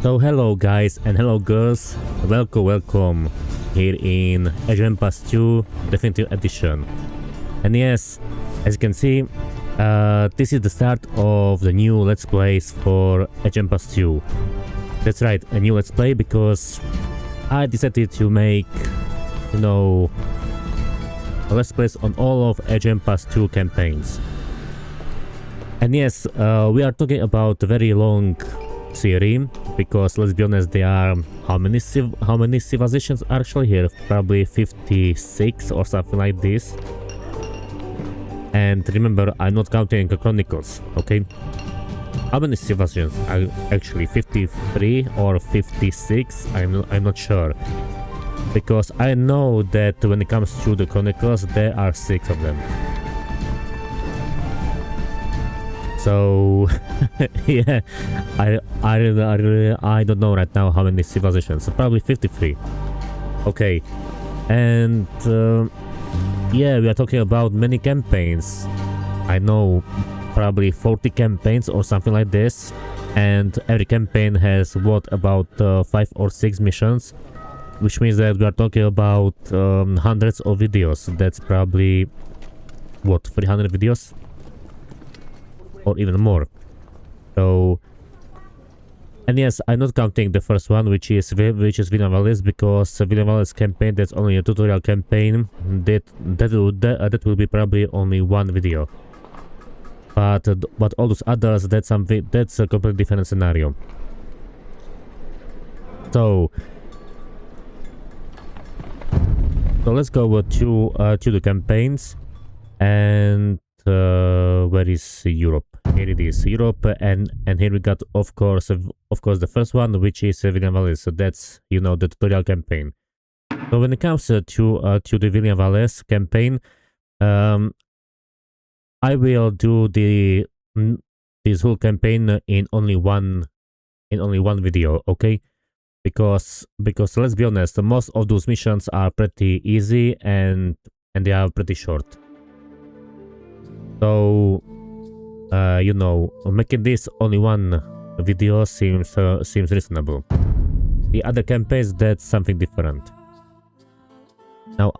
So hello guys and hello girls, welcome here in Age of Empires 2 Definitive Edition. And yes, as you can see, this is the start of the new Let's Plays for Age of Empires 2. That's right, a new Let's Play because I decided to make, a Let's Plays on all of Age of Empires 2 campaigns. And yes, we are talking about a very long series, because let's be honest, there are how many civilizations are actually here? Probably 56 or something like this. And remember, I'm not counting the chronicles, okay? How many civilizations are actually 53 or 56? I'm not sure, because I know that when it comes to the chronicles there are 6 of them. So yeah, I don't know right now how many civilizations. So probably 53. Okay, and yeah, we are talking about many campaigns. I know, probably 40 campaigns or something like this, and every campaign has what, about 5 or 6 missions, which means that we are talking about hundreds of videos. That's probably what, 300 videos? Or even more. So, and yes, I'm not counting the first one, which is Wallace, because Wallace campaign, that's only a tutorial campaign. That will be probably only one video. But all those others, that's a completely different scenario. So let's go to the campaigns. And where is Europe? Here it is, Europe, and here we got of course the first one, which is William Wallace. So that's, the tutorial campaign. So when it comes to the William Wallace campaign, I will do this whole campaign in only one video, okay? Because let's be honest, most of those missions are pretty easy and they are pretty short. So making this only one video seems reasonable. The other campaigns, that's something different.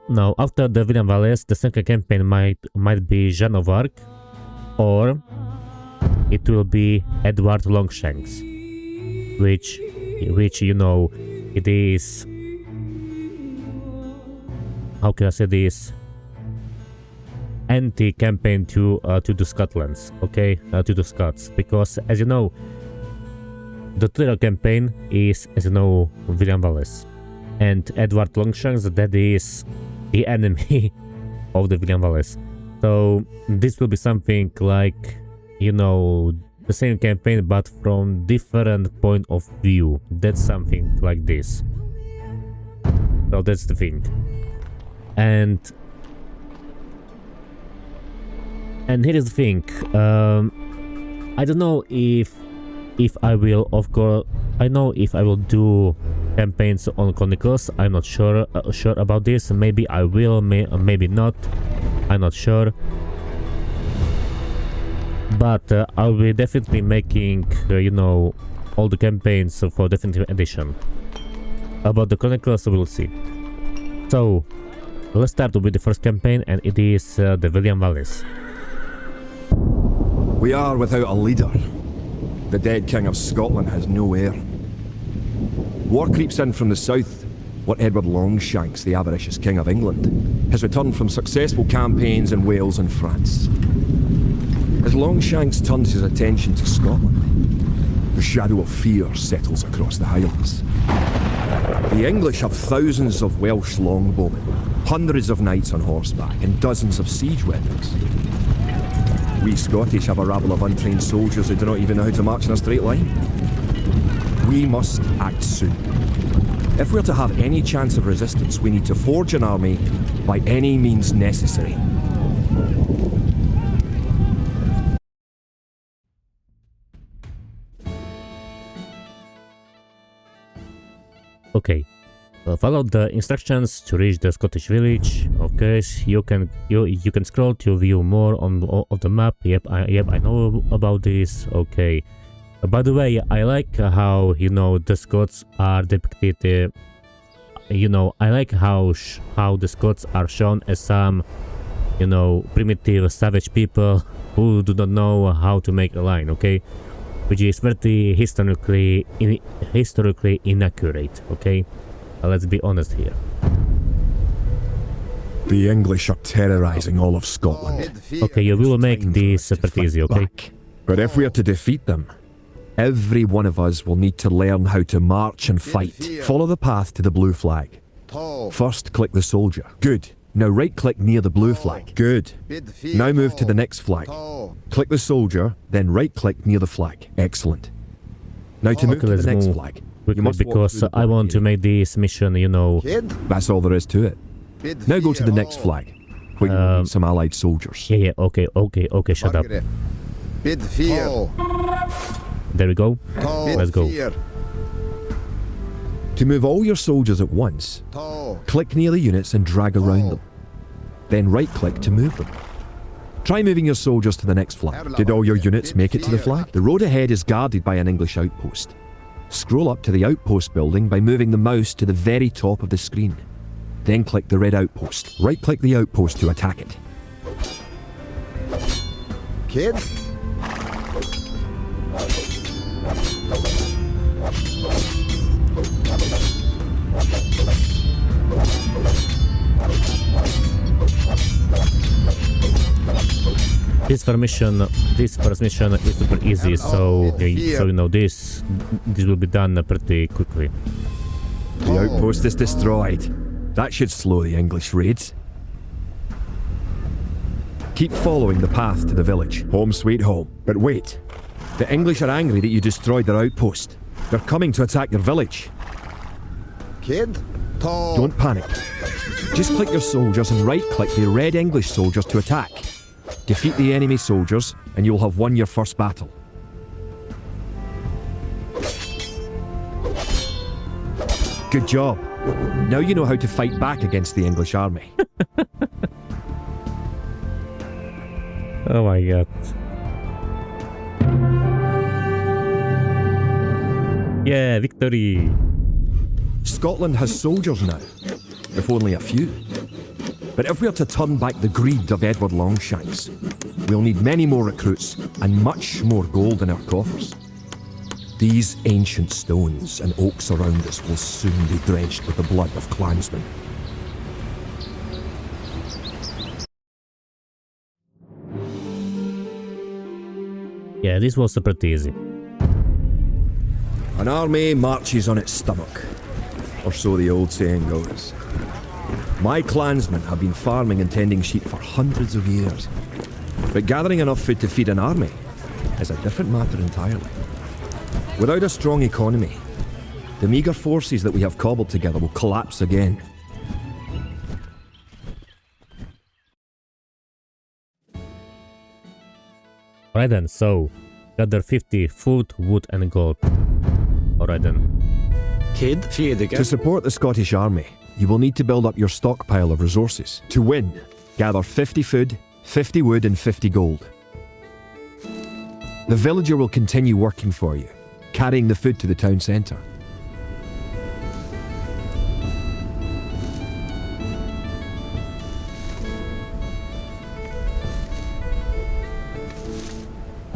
Now after the William Wallace, the second campaign might be Jean of Arc, or it will be Edward Longshanks, which it is, how can I say this, anti-campaign to the Scotlands, okay, to the Scots, because as you know, the tutorial campaign is, William Wallace, and Edward Longshanks, that is the enemy of the William Wallace. So this will be something like, the same campaign but from different point of view. That's something like this. So that's the thing. And here is the thing, I don't know if I will, of course, I know if I will do campaigns on chronicles. I'm not sure about this. Maybe I will, maybe not. I'm not sure. But I'll be definitely making, all the campaigns for Definitive Edition. About the chronicles, we'll see. So let's start with the first campaign, and it is the William Wallace. We are without a leader. The dead King of Scotland has no heir. War creeps in from the south, where Edward Longshanks, the avaricious King of England, has returned from successful campaigns in Wales and France. As Longshanks turns his attention to Scotland, the shadow of fear settles across the Highlands. The English have thousands of Welsh longbowmen, hundreds of knights on horseback, and dozens of siege weapons. We Scottish have a rabble of untrained soldiers who do not even know how to march in a straight line. We must act soon. If we're to have any chance of resistance, we need to forge an army by any means necessary. Okay, follow the instructions to reach the Scottish village. Of course, you can scroll to view more of the map. Yep, I know about this. Okay, By the way, I like how, you know, the Scots are depicted, you know, I like how the Scots are shown as some, you know, primitive savage people who do not know how to make a line, okay? Which is very historically inaccurate, okay? Let's be honest here. The English are terrorizing all of Scotland. Okay, you will make this pretty easy, okay? Back. But if we are to defeat them, every one of us will need to learn how to march and fight. Follow the path to the blue flag. First, click the soldier. Good. Now right-click near the blue flag. Good. Now move to the next flag. Click the soldier, then right-click near the flag. Excellent. Now to move to the next flag. Quickly, because I want to make this mission, you know... That's all there is to it. Now go to the next flag, where you will meet some allied soldiers. Yeah, okay, shut up. There we go. Let's go. To move all your soldiers at once, click near the units and drag around them. Then right-click to move them. Try moving your soldiers to the next flag. Did all your units make it to the flag? The road ahead is guarded by an English outpost. Scroll up to the outpost building by moving the mouse to the very top of the screen. Then click the red outpost. Right-click the outpost to attack it. Kid? This first mission is super easy, so you know this will be done pretty quickly. The outpost is destroyed. That should slow the English raids. Keep following the path to the village. Home sweet home. But wait. The English are angry that you destroyed their outpost. They're coming to attack your village. Kid? Don't panic. Just click your soldiers and right-click the red English soldiers to attack. Defeat the enemy soldiers and you'll have won your first battle. Good job. Now you know how to fight back against the English army. Oh my god. Yeah, victory! Scotland has soldiers now, if only a few. But if we are to turn back the greed of Edward Longshanks, we'll need many more recruits and much more gold in our coffers. These ancient stones and oaks around us will soon be drenched with the blood of clansmen. Yeah, this was pretty easy. An army marches on its stomach, or so the old saying goes. My clansmen have been farming and tending sheep for hundreds of years, but gathering enough food to feed an army is a different matter entirely. Without a strong economy, the meagre forces that we have cobbled together will collapse again. Alright then, so gather 50 food, wood and gold. Alright then. To support the Scottish army, you will need to build up your stockpile of resources. To win, gather 50 food, 50 wood and 50 gold. The villager will continue working for you, carrying the food to the town centre.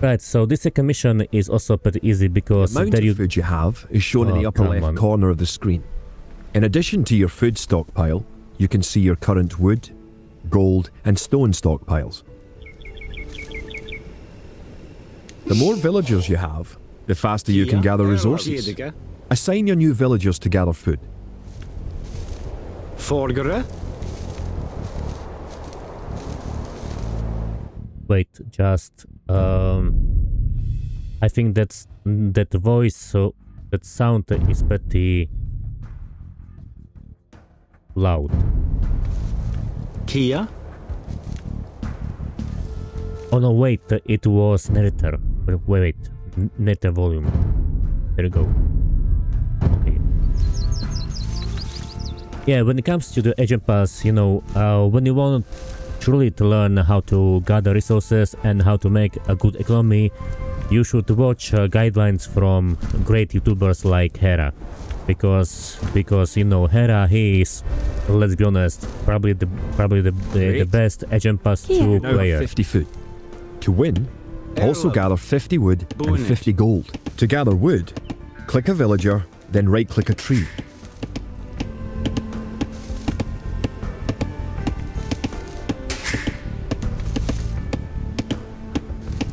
Right, so this second mission is also pretty easy because The amount of food you have is shown in the upper left corner of the screen. In addition to your food stockpile, you can see your current wood, gold and stone stockpiles. The more villagers you have, the faster you can gather resources. Assign your new villagers to gather food. Wait, just I think that voice, so that sound is pretty loud. Kia? Oh no, wait, it was narrator. Wait, narrator volume. There you go. Okay. Yeah, when it comes to the agent pass, you know, when you want truly to learn how to gather resources and how to make a good economy, you should watch guidelines from great YouTubers like Hera, because you know Hera, he is, let's be honest, probably the best Agent Pass 2 Now player. 50 food. To win, also gather 50 wood and 50 gold. To gather wood, click a villager, then right-click a tree.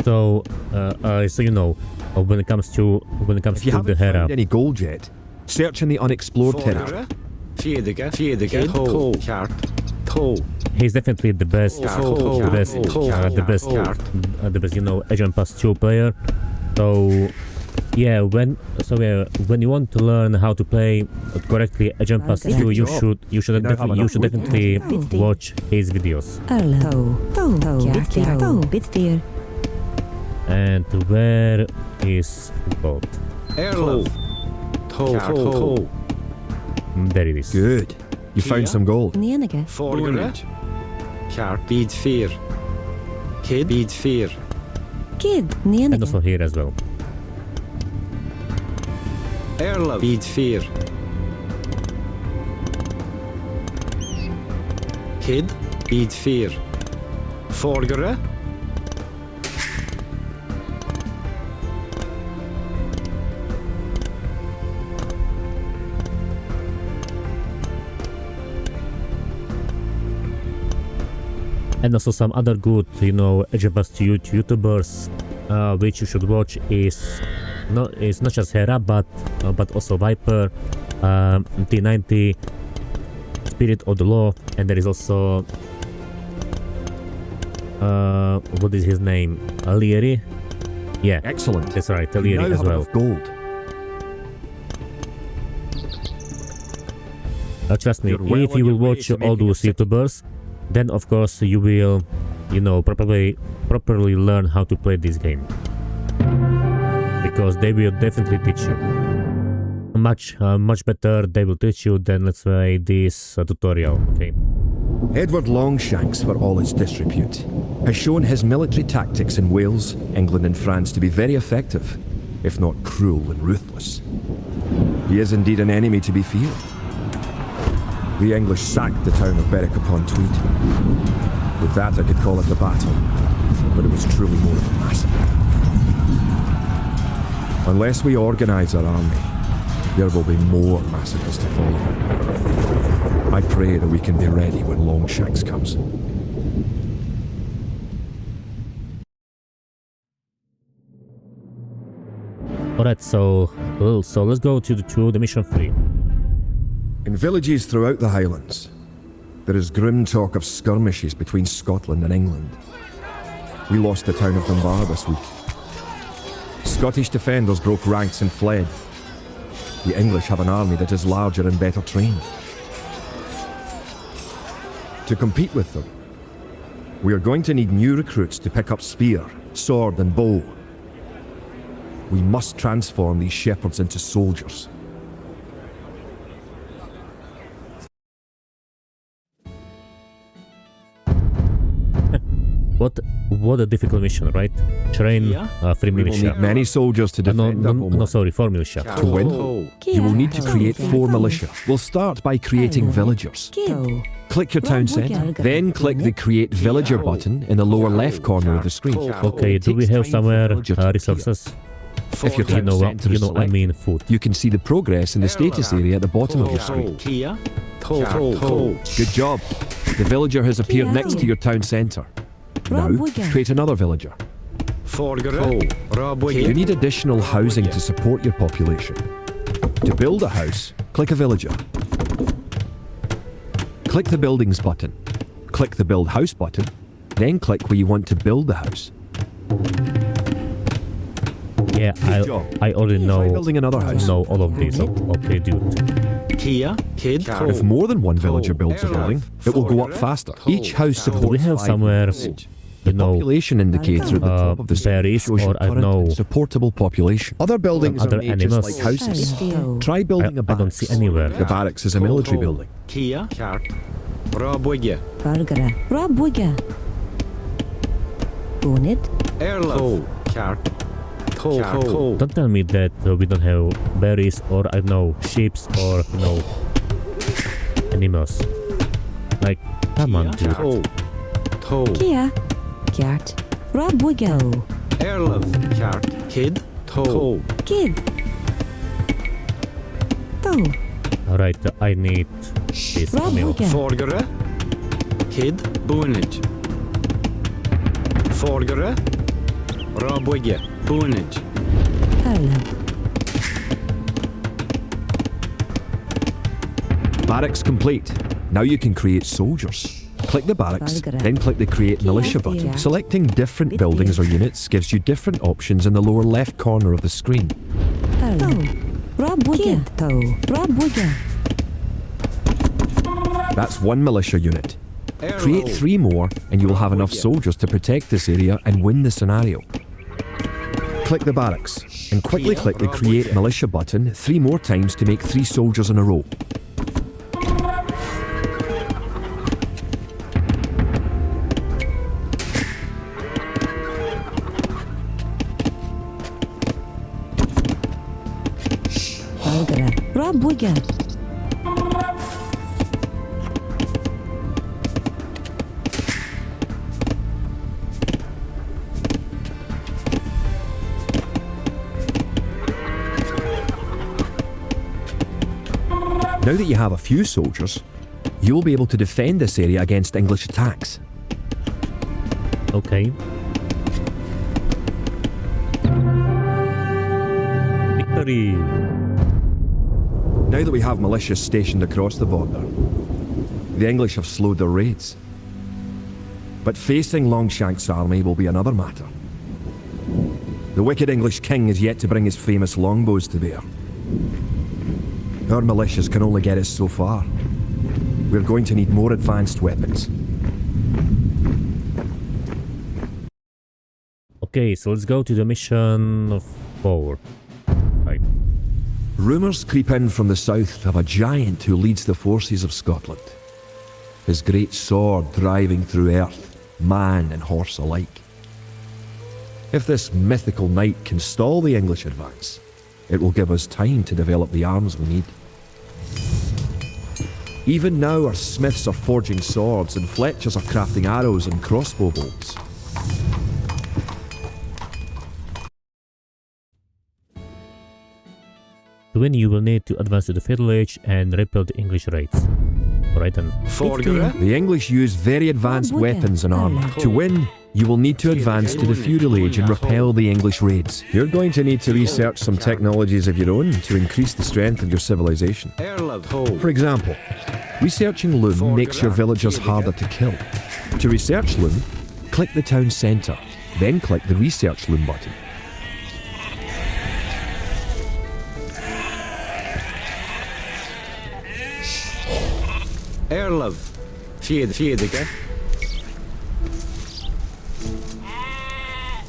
So, so you know, when it comes to If you the haven't Hera, found any gold yet, search in the unexplored territory. he's definitely the best, you know, Agent Pass 2 player. So, yeah, when you want to learn how to play correctly Agent Pass 2, you should definitely watch his videos. And where is gold? There it is. Good. You found some gold. And also here as well. And also some other good, you know, Agent Pass 2 YouTubers, which you should watch is not just Hera, but also Viper, T90, Spirit of the Law, and there is also what is his name? Alieri? Yeah, Excellent. that's right, You Alieri now as have well. enough gold. Trust me, You're well if on you your will way watch to all making a those city. YouTubers, then of course you will, you know, properly learn how to play this game, because they will definitely teach you much better. They will teach you than, let's say, this tutorial. Okay. Edward Longshanks, for all his disrepute, has shown his military tactics in Wales, England and France to be very effective, if not cruel and ruthless. He is indeed an enemy to be feared. The English sacked the town of Berwick-upon-Tweed. With that I could call it a battle, but it was truly more of a massacre. Unless we organise our army, there will be more massacres to follow. I pray that we can be ready when Longshanks comes. Alright, so let's go to the mission 3. In villages throughout the Highlands, there is grim talk of skirmishes between Scotland and England. We lost the town of Dunbar this week. Scottish defenders broke ranks and fled. The English have an army that is larger and better trained. To compete with them, we are going to need new recruits to pick up spear, sword and bow. We must transform these shepherds into soldiers. What a difficult mission, right? Train 3 We will militia. need many soldiers to defend our homeland. Sorry, 4 militia. To win, you will need to create 4 militia. We'll start by creating villagers. Click your town centre, then click the Create Villager button in the lower left corner of the screen. Okay, do we have somewhere resources? If your You town know, centre is I selected, mean food. you can see the progress in the status area at the bottom of your screen. Good job. The villager has appeared next to your town centre. Now, create another villager. You need additional housing to support your population. To build a house, click a villager. Click the Buildings button. Click the Build House button, then click where you want to build the house. Yeah, job. I already Try building another house. know all of this. Okay, dude. If more than one villager builds a building, it will go up faster. Each house supports Do we have 5 somewhere, villages. you The know, population indicator at the top of the screen berries shows your or, I current know, and supportable population. Other buildings other are made just animals. like houses. Try building a I don't barracks. see anywhere. The barracks is a military building. Don't tell me that we don't have berries or I don't know sheeps or you know animals. Like come on, dude. Kia, Kjart, Robugo, Erlov, Kjart, Kid, Toe. Kid, Toe, Alright, I need this meal. Robugo, Forgere, Kid, Boonage. Forgere, Robuge, Boonage. Erlen, Barracks complete. Now you can create soldiers. Click the barracks, then click the Create Militia button. Selecting different buildings or units gives you different options in the lower left corner of the screen. Erlen, Robugo, Toe, Robugo, That's one militia unit. Create 3 more and you will have enough soldiers to protect this area and win the scenario. Click the barracks and quickly click the Create Militia button 3 more times to make 3 soldiers in a row. Forgere, Robugo, Now that you have a few soldiers, you will be able to defend this area against English attacks. Okay. Victory! Now that we have militias stationed across the border, the English have slowed their raids. But facing Longshank's army will be another matter. The wicked English king is yet to bring his famous longbows to bear. Our militias can only get us so far. We're going to need more advanced weapons. Okay, so let's go to the mission 4. Right. Rumours creep in from the south of a giant who leads the forces of Scotland. His great sword driving through earth, man and horse alike. If this mythical knight can stall the English advance, it will give us time to develop the arms we need. Even now our smiths are forging swords and fletchers are crafting arrows and crossbow bolts. To win you will need to advance to the Feudal Age and repel the English raids. Alright then. Forgere, The English use very advanced weapons and armour. To win, you will need to advance to the Feudal Age and repel the English raids. You're going to need to research some technologies of your own to increase the strength of your civilization. Erlov, Toe. For example, researching loom makes your villagers harder to kill. To research loom, click the town centre, then click the research loom button. Erlov, Fjedige,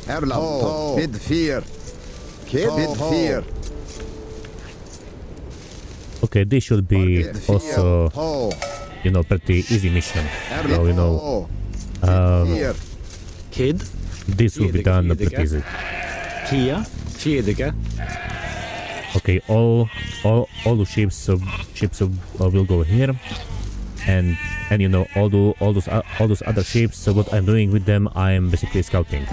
Erland, Bid 4. Kid, Bid 4. Okay, this should be also, Toe, you know, pretty easy mission. So, you know, Kid, this will be done pretty easy. Kia, Fjedige, Okay, all the ships will go here, and you know all those other ships. So what I'm doing with them, I'm basically scouting.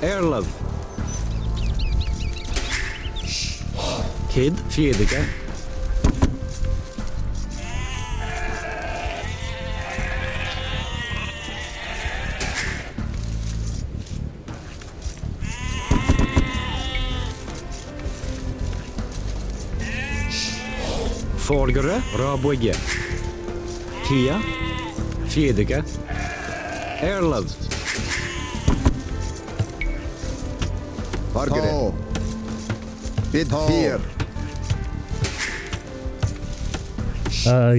Erlov, Kid, Fjedige, Forgere, Raboige, Kia, Fjedige, Erlov, Forgere, Bid 4.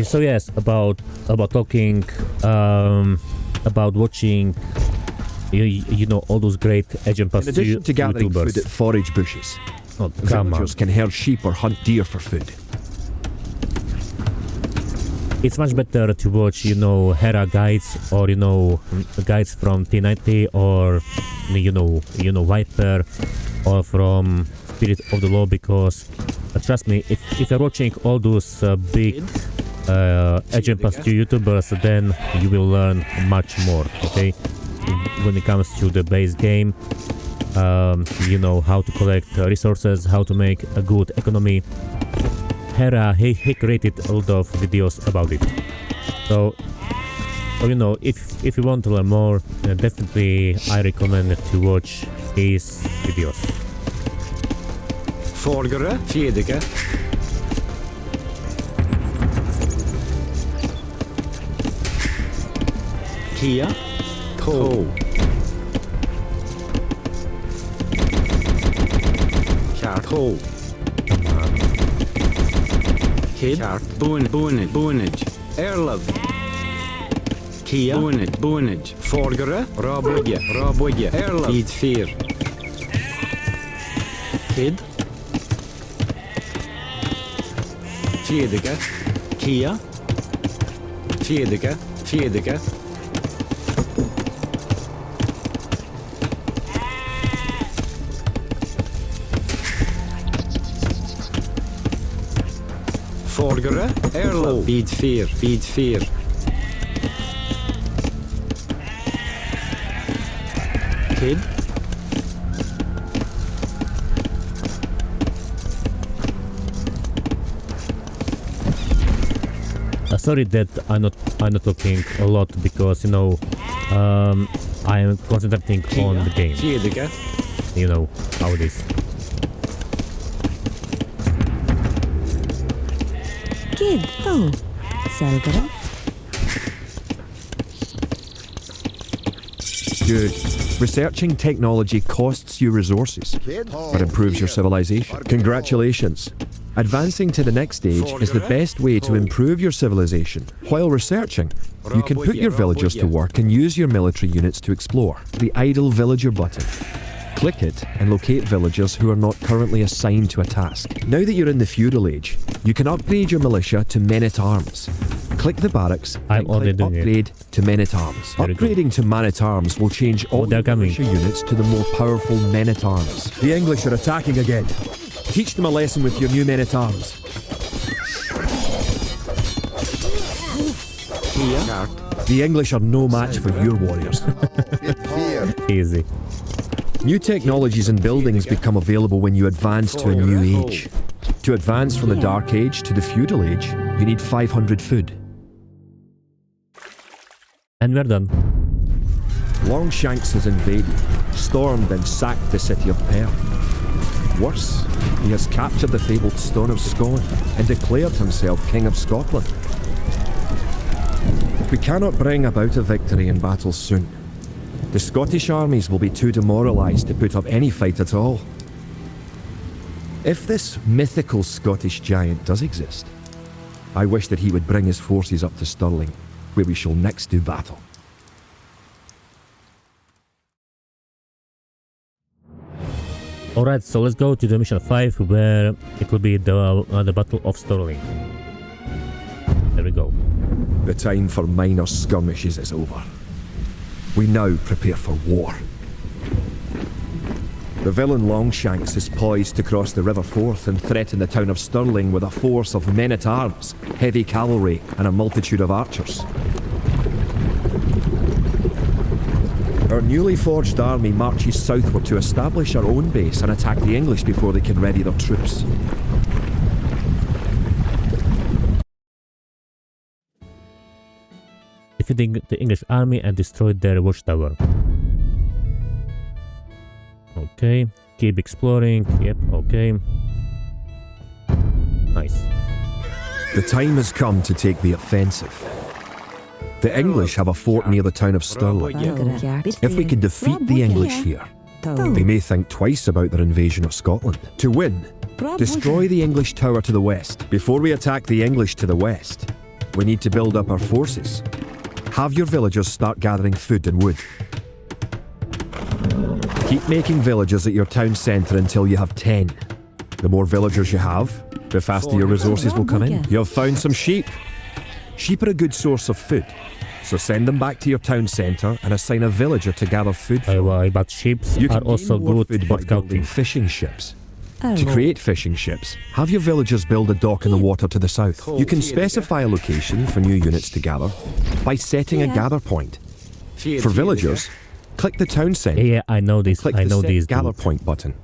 So yes, about talking, about watching, you know, all those great Agent Pass In addition to gathering YouTubers. food at forage bushes, Oh, come on. villagers can herd sheep or hunt deer for food. it's much better to watch, you know, Hera guides or, you know, guides from T90 or, you know, Viper or from Spirit of the Law, because trust me, if you're watching all those big Agent Plus 2 YouTubers, then you will learn much more, okay? When it comes to the base game, you know, how to collect resources, how to make a good economy. Hera, he created a lot of videos about it. So you know, if you want to learn more, definitely I recommend to watch his videos. Forgere, Fjedeke. Kia, To. Kjarto. Kid, Boonage, Erlov. Kia, Boonage, Forgere, Rabwege, Erlov. Eid 4. Kid. Fjedeke, Kia. Fjedeke. Forgere, Erlo, Eid 4. Kid. Sorry that I'm not talking a lot, because, you know, I am concentrating on the game. You know how it is. Kid, To. Selgara. Good. Researching technology costs you resources, but improves your civilization. Congratulations. Advancing to the next stage is the best way to improve your civilization. While researching, you can put your villagers to work and use your military units to explore. The idle villager button. Click it and locate villagers who are not currently assigned to a task. Now that you're in the feudal age, you can upgrade your militia to men-at-arms. Click the barracks and click upgrade to men-at-arms. Upgrading to man-at-arms will change all your militia units to the more powerful men-at-arms. The English are attacking again. Teach them a lesson with your new men-at-arms. The English are no match for your warriors. Easy. New technologies and buildings become available when you advance to a new age. To advance from the Dark Age to the Feudal Age, you need 500 food. And we're done. Longshanks has invaded, stormed and sacked the city of Perth. Worse, he has captured the fabled Stone of Scone and declared himself King of Scotland. We cannot bring about a victory in battle soon. The Scottish armies will be too demoralised to put up any fight at all. If this mythical Scottish giant does exist, I wish that he would bring his forces up to Stirling, where we shall next do battle. Alright, so let's go to the mission 5, where it will be the Battle of Stirling. There we go. The time for minor skirmishes is over. We now prepare for war. The villain Longshanks is poised to cross the River Forth and threaten the town of Stirling with a force of men-at-arms, heavy cavalry and a multitude of archers. Our newly forged army marches southward to establish our own base and attack the English before they can ready their troops. Defeating the English army and destroyed their watchtower. Okay, keep exploring. Yep, okay. Nice. The time has come to take the offensive. The English have a fort near the town of Stirling. If we can defeat the English here, they may think twice about their invasion of Scotland. To win, destroy the English tower to the west. Before we attack the English to the west, we need to build up our forces. Have your villagers start gathering food and wood. Keep making villages at your town centre until you have 10. The more villagers you have, the faster your resources will come in. You have found some sheep. Sheep are a good source of food, so send them back to your town centre and assign a villager to gather food for them. But sheep You are can also gain more good food for by building scouting. fishing ships. Oh. To create fishing ships, have your villagers build a dock in the water to the south. You can specify a location for new units to gather by setting a Yeah. gather point. Fjäder, For villagers, click the town centre. Yeah, I know this. Click I the know set these gather dudes. point button.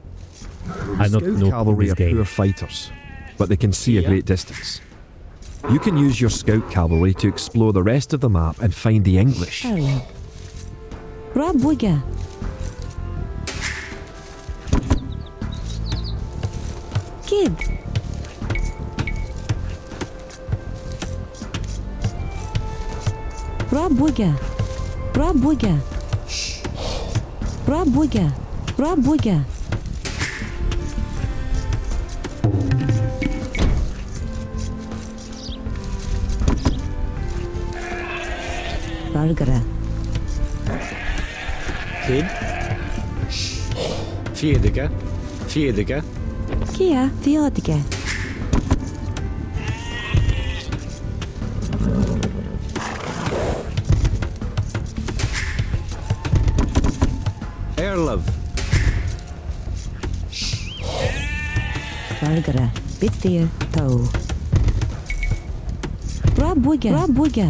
I'm not Scout noob in cavalry this are poor game. fighters, but they can see a Yeah. great distance. You can use your scout cavalry to explore the rest of the map and find the English. Hello. Rabuga. Kid. Rabuga. Rabuga. Rabuga. Rabuga. Valgara. Kid. Fjäder. Fjäder. Kia Theotica. Erlov. Valgara. Bittir. Toe. Rabuga. Rabuga.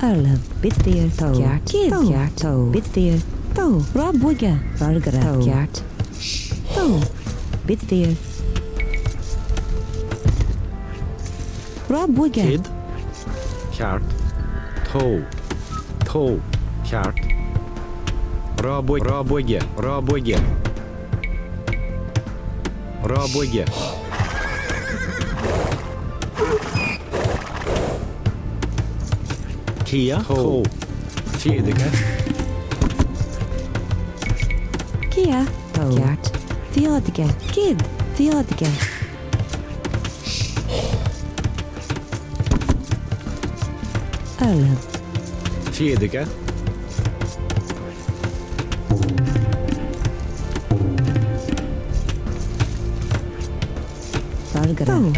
Arlev. Bittir. Toe. Kid. Toe. Bittir. Toe. Rabuga. Valgara. Toe. Toe. Bittir. Rabuga. Kid. Kjart. Toe. Toe. Kjart. Rabugge. Rabugge. Rabugge. Rabugge. Kia. Toe. Fjäder. Kia. Toe. Theotica. Kid. Theotica. Arlev. Fjäder. Valgara.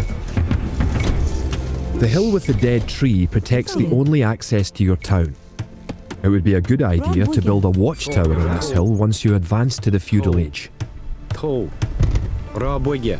The hill with the dead tree protects the only access to your town. It would be a good idea to build a watchtower on this hill once you advance to the feudal age. Toe. Rabugge.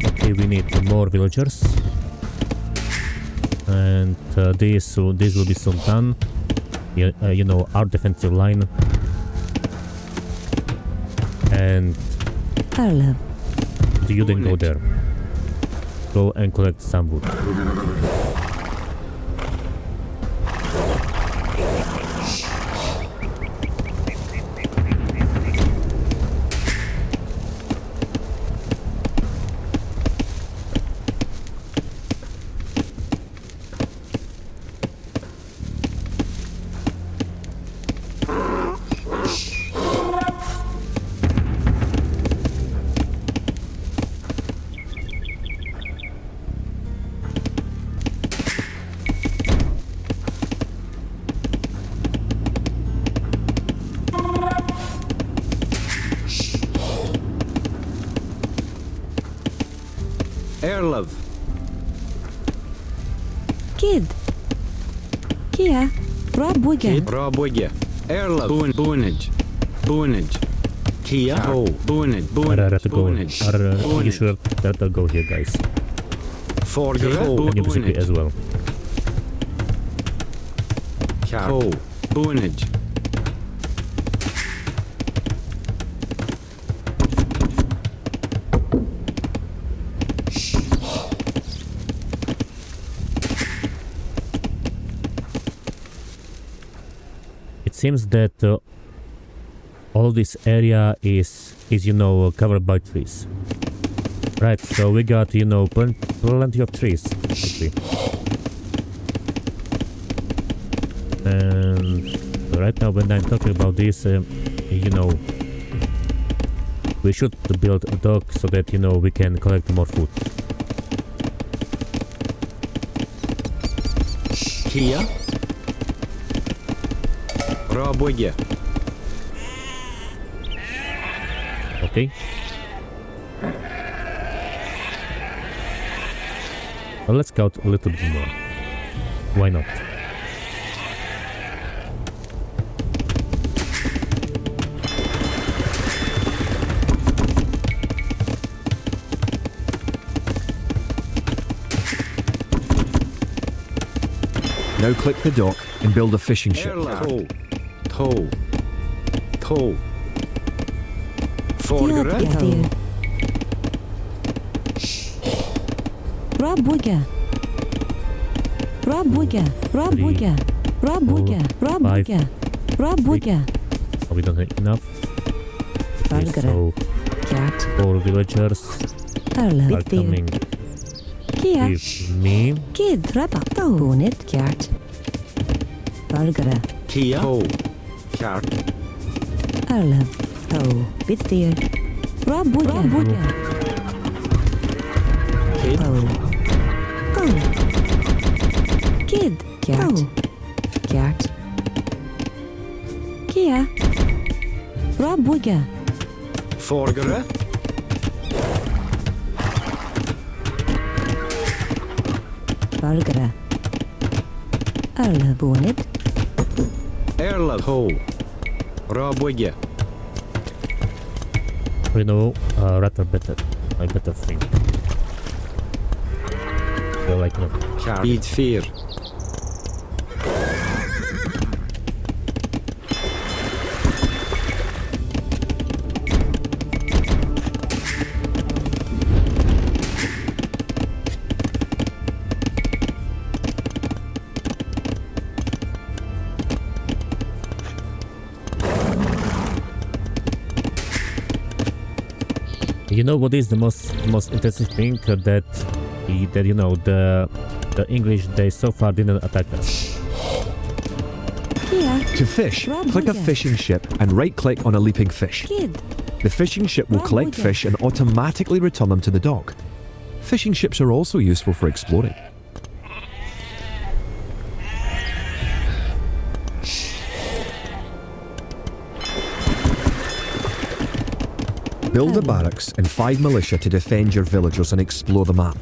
Okay, we need more villagers. And this will be soon done. You know, our defensive line. And Arlev. you didn't go there. Go and collect some wood. Erlov. Kid. Kia. Rabuga. Kid. Rabugge. Erlov. Boonage. Boonage. Kia. Toe. Boonage. Let's go. Boonage. You should let her go here, guys. Forgere. And you basically as well. Toe. Boonage. It seems that all this area is you know covered by trees. Right, so we got you know plenty of trees actually. And right now when I'm talking about this, you know, We should build a dock so that, you know, we can collect more food. Kia. Raboye. Okay. Well, let's scout a little bit more. Why not? Now click the dock and build a fishing ship. Toe. Toe. Toe. Kiat Forgere. Gathir. Rabuga. Rabuga. Rabuga. Rabuga. Rabuga. Rabuga. Oh, we don't have enough. Okay, Fargara. so Cat. 4 villagers Arla. are coming Kia. with me. Kid. Rabato. Bonnet. Cat. Fargara. Kia. Toe. Kart. Arla. Toe. Bitthir. Rabuga. Rabuga. Kid. Toe. Toe. Kid. Cat. Cat. Kia. Rabuga. Forgere. Fargara. Arla. Bonnet. Erla. Toe. Raboye. You know, rather better. I better think. They're like, no. Kart. Beat fear. You know what is the most interesting thing that you know the English, they so far didn't attack us. Kia. To fish, click a fishing ship and right-click on a leaping fish. Kid. The fishing ship will collect fish and automatically return them to the dock. Fishing ships are also useful for exploring. Build a barracks and 5 militia to defend your villagers and explore the map.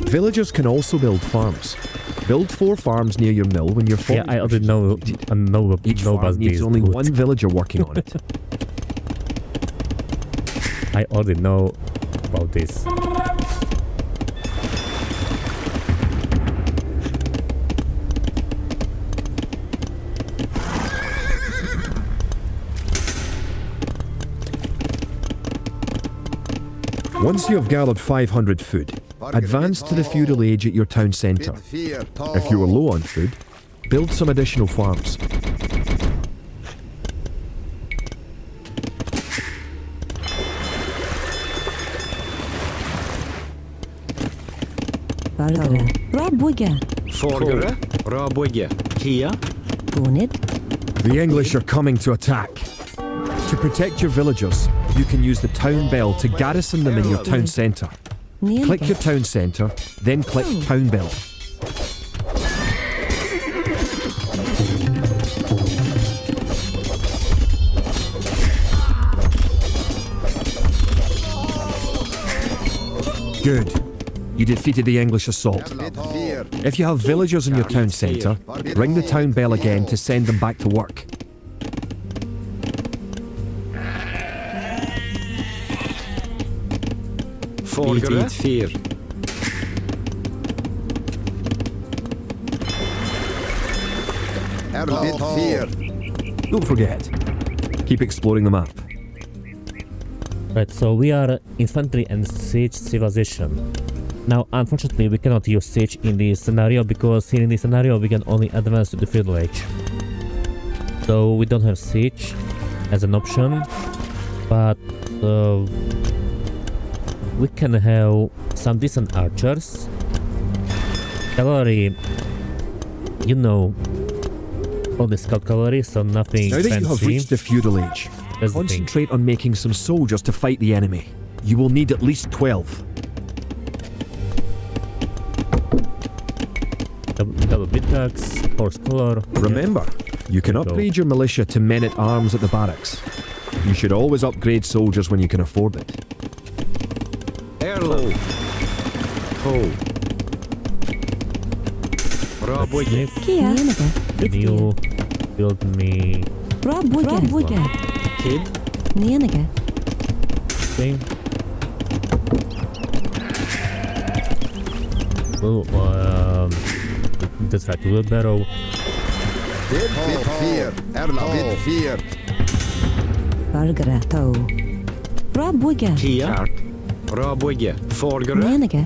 Villagers can also build farms. Build 4 farms near your mill when you're Yeah, I already know. Each know farm about needs these. only but one villager working on it. I already know about this. Once you have gathered 500 food, advance to the feudal age at your town centre. If you are low on food, build some additional farms. Fargara. Rabuga. Forgere. Raboye. Kia. Bonnet. The English are coming to attack. To protect your villagers, you can use the town bell to garrison them in your town centre. Click your town centre, then click town bell. Good. You defeated the English assault. If you have villagers in your town centre, ring the town bell again to send them back to work. Forgere. Fear. Don't forget, keep exploring the map. Right, so we are infantry and siege civilization. Now, unfortunately, we cannot use siege in this scenario because here in this scenario we can only advance to the feudal age. So we don't have siege as an option, but So we can have some decent archers. Cavalry, you know, all the scout cavalry, so nothing Now that fancy. you have reached the feudal age, That's the thing. concentrate on making some soldiers to fight the enemy. You will need at least 12. Double pickaxe, horse collar. Remember, you can There we go. upgrade your militia to men-at-arms at the barracks. You should always upgrade soldiers when you can afford it. Erland. Ho. Рабоги. Kia. Nienega. Can you build me Rabuga. Kid. Nienega. thing? Oh, that's right, wheelbarrow. Bid 4. Erland. Bid 4. Bargara. To. Rabuga. Kia. Рабоги. Folgare. Nienega.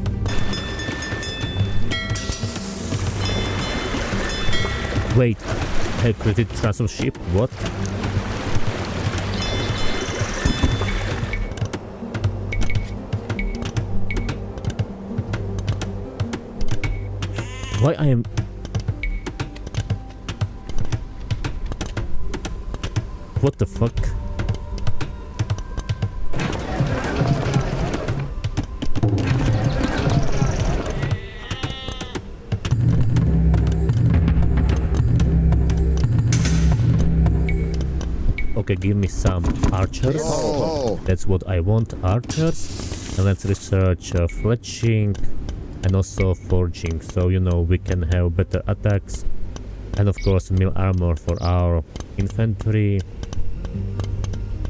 Wait, I created transfer ship? What? Why I am... What the fuck? Okay, give me some archers. Ho. That's what I want, archers. And let's research fletching and also forging, so you know we can have better attacks. And of course mill armor for our infantry.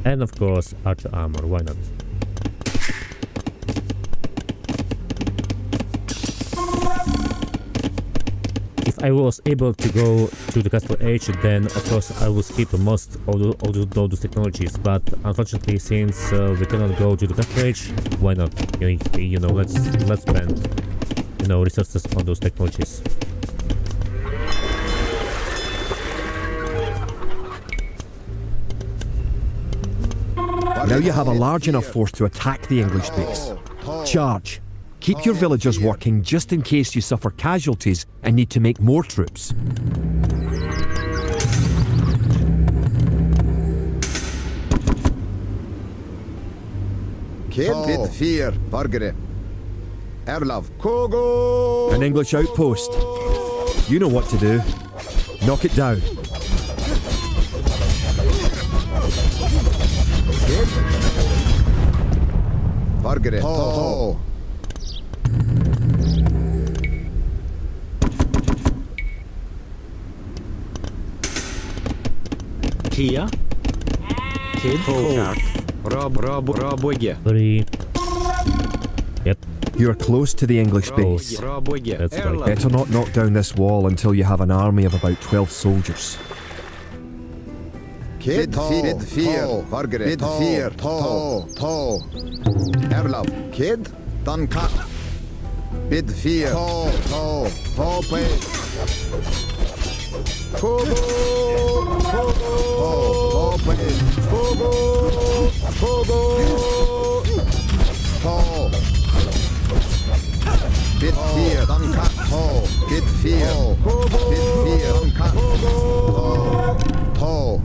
And of course archer armor, why not? If I was able to go to the Castle Age, then of course I will skip most of those technologies, but unfortunately since we cannot go to the Castle Age, why not? You know, let's spend, you know, resources on those technologies. Now you have a large enough force to attack the English base. Charge. Keep your villagers working just in case you suffer casualties and need to make more troops. Kid. Bid 4. Bargare. Erlav. Kogo. An English outpost. You know what to do. Knock it down. Bargare. Ho. Kia. Kid. Ho. Рабоги. 3. Yep, You're close to the English base. Рабоги. That's right. Erland. Better not knock down this wall until you have an army of about 12 soldiers. Kid. Bid 4. Bargare. Bid 4. To. Erlav. Kid. Duncan. Bid 4. To. Please. Kogo. To. Please. Kogo. To. Bid 4. Duncan. To. Bid 4. Bid 4. Duncan. To.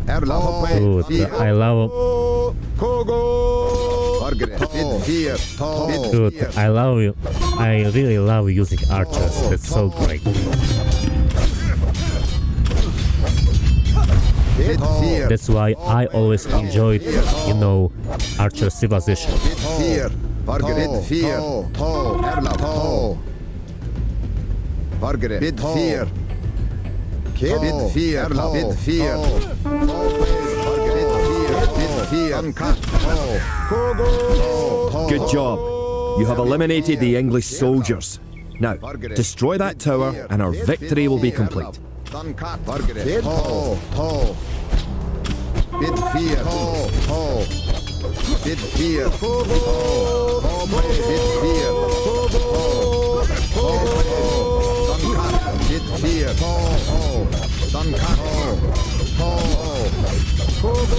Erlav. good. I love Bargare. Bid 4. Bid good. I love you. I really love using archers. That's so great. Bid 4. That's why I always enjoyed, you know, archer civilization. Bid 4. Bargare. Bid 4. To. Erlav. To. Bargare. Bid 4. Kid. Bid 4. Erlav. Bid 4. Bargare. Bid 4. Uncut. Kogo. Good job. You have eliminated the English soldiers. Now, destroy that tower and our victory will be complete. Uncut. Bargare. Bid 4. To. Bid 4. To. Bid 4. Kogo. Bid 4. Uncut. Bid 4. To. Uncut.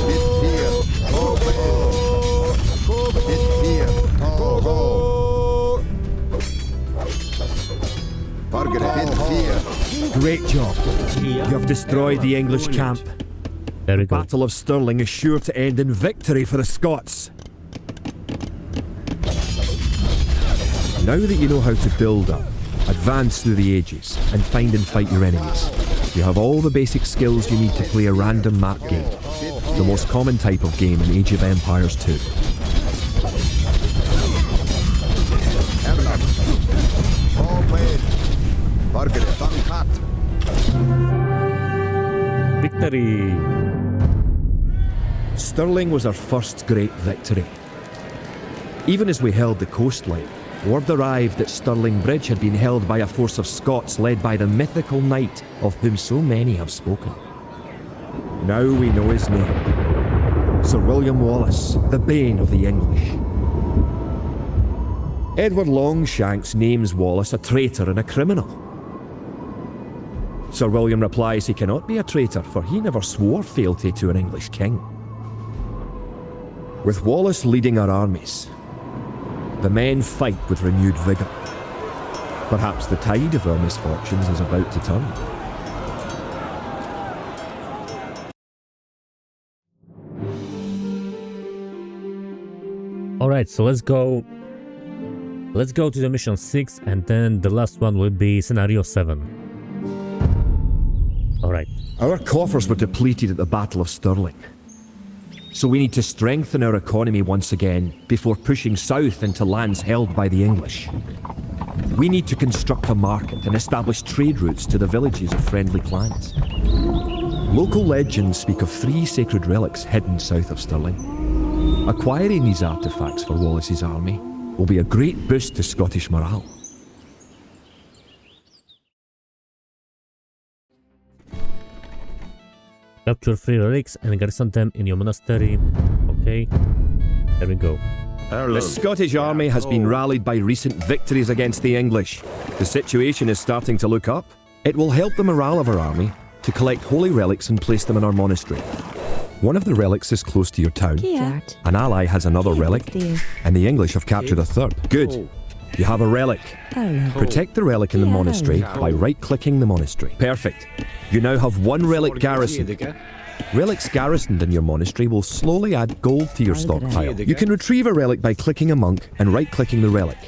Bid 4. Förberett here. Great job. Kia. You have destroyed the English camp. There we go. Battle of Stirling is sure to end in victory for the Scots. Now that you know how to build up, advance through the ages, and find and fight your enemies, you have all the basic skills you need to play a random map game, the most common type of game in Age of Empires 2. Erland. Forward. Förberett. Tankat. Victory! Stirling was our first great victory. Even as we held the coastline, word arrived that Stirling Bridge had been held by a force of Scots led by the mythical knight of whom so many have spoken. Now we know his name. Sir William Wallace, the bane of the English. Edward Longshanks names Wallace a traitor and a criminal. Sir William replies he cannot be a traitor, for he never swore fealty to an English king. With Wallace leading our armies, the men fight with renewed vigour. Perhaps the tide of our misfortunes is about to turn. Alright, so let's go to the mission 6, and then the last one will be scenario 7. Alright. Our coffers were depleted at the Battle of Stirling. So we need to strengthen our economy once again before pushing south into lands held by the English. We need to construct a market and establish trade routes to the villages of friendly clans. Local legends speak of 3 sacred relics hidden south of Stirling. Acquiring these artifacts for Wallace's army will be a great boost to Scottish morale. Capture 3 relics and garrison them in your monastery. Okay, there we go. The Scottish army has been rallied by recent victories against the English. The situation is starting to look up. It will help the morale of our army to collect holy relics and place them in our monastery. One of the relics is close to your town. Kia. An ally has another relic, There. and the English have captured a third. Good. You have a relic. Erland. Protect the relic in the monastery by right-clicking the monastery. Perfect. You now have one relic garrisoned. Relics garrisoned in your monastery will slowly add gold to your stockpile. You can retrieve a relic by clicking a monk and right-clicking the relic.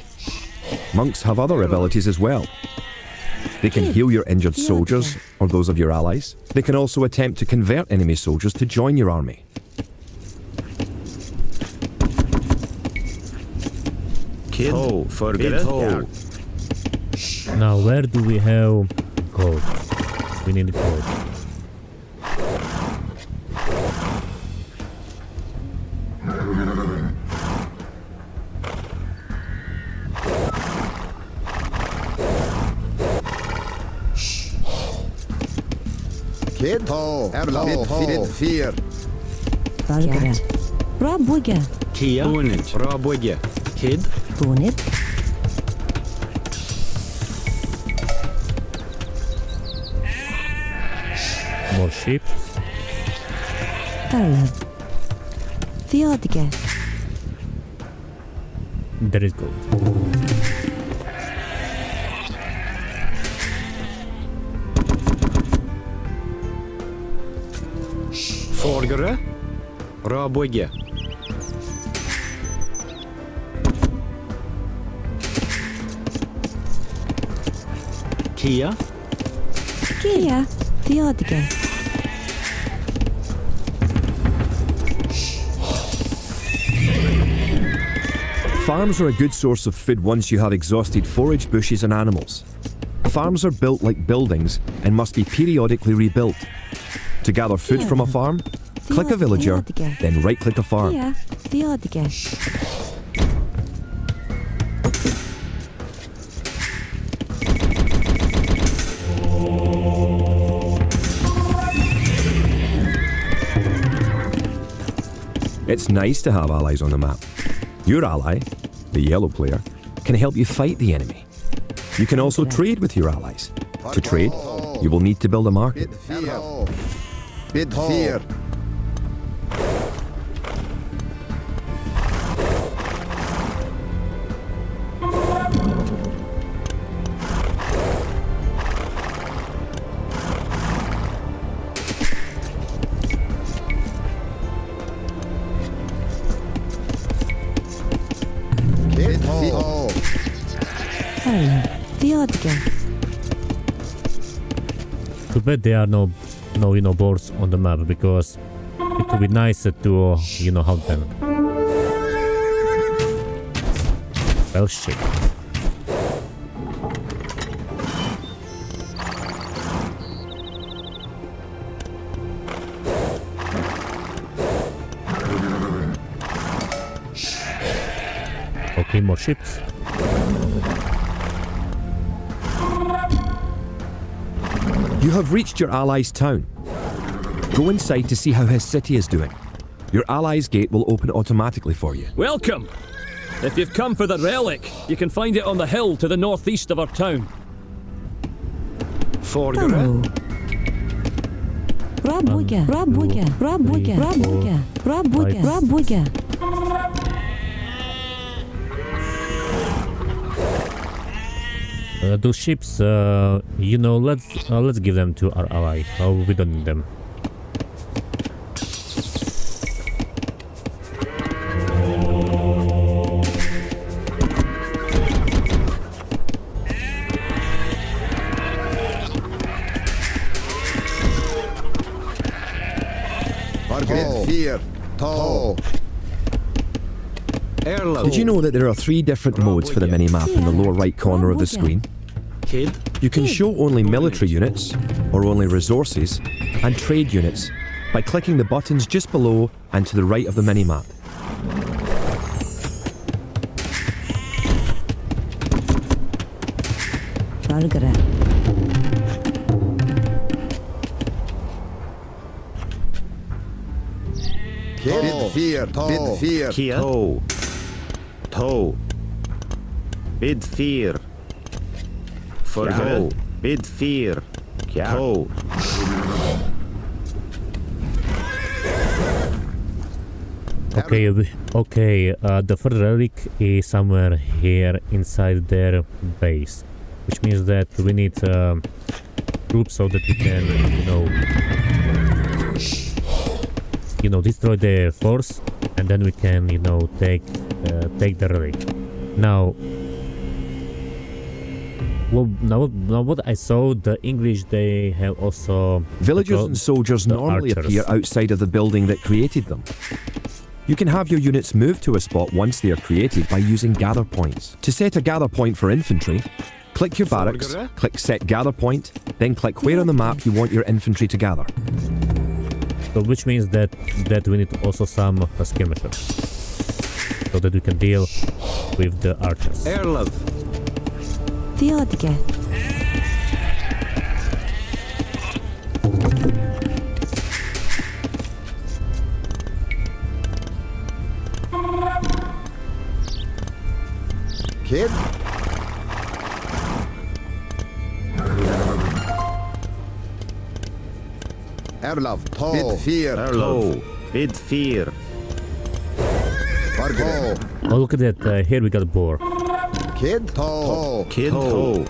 Monks have other abilities as well. They can heal your injured soldiers or those of your allies. They can also attempt to convert enemy soldiers to join your army. Kid. Förberett. Now where do we have gold? We need gold. Kid. Erland. Bid 4. Förberett. Bra bygge. Kia. Bra bygge. Kid. Bonnet. More ships. Erland. Theodige. There is gold. Förberett. Bra bygge. Kia. Kia. Theodige. Farms are a good source of food once you have exhausted forage, bushes and animals. Farms are built like buildings and must be periodically rebuilt. To gather food from a farm, click a villager, then right-click a farm. Kia. Theodige. It's nice to have allies on the map. Your ally, the yellow player, can help you fight the enemy. You can also trade with your allies. To trade, you will need to build a market. Bid 4. Too bad there are no boards on the map, because it would be nicer to, hunt them. Well, shit. Okay, more ships. You have reached your ally's town. Go inside to see how his city is doing. Your ally's gate will open automatically for you. Welcome! If you've come for the relic, you can find it on the hill to the northeast of our town. Forgere. Those ships, let's give them to our ally. We don't need them. Did you know that there are 3 different modes for the mini-map in the lower right corner of the screen? Kid. You can show only military units, or only resources, and trade units by clicking the buttons just below and to the right of the mini-map. Kia. Toe. Bid 4. Forgere. Bid 4. Toe. Okay, the third relic is somewhere here inside their base, which means that we need troops so that we can, destroy their force, and then we can, take the relic. Now what I saw, the English, they have also... Villagers and soldiers normally appear outside of the building that created them. You can have your units move to a spot once they are created by using gather points. To set a gather point for infantry, click your barracks, click set gather point, then click where on the map you want your infantry to gather. So which means that we need also some skirmishers, so that we can deal with the archers. Erlov. Kid. Erlov. Bid 4. Erlov. Bid 4. Oh, look at that! Here we got a boar. Kid. Toe. Kid. Toe.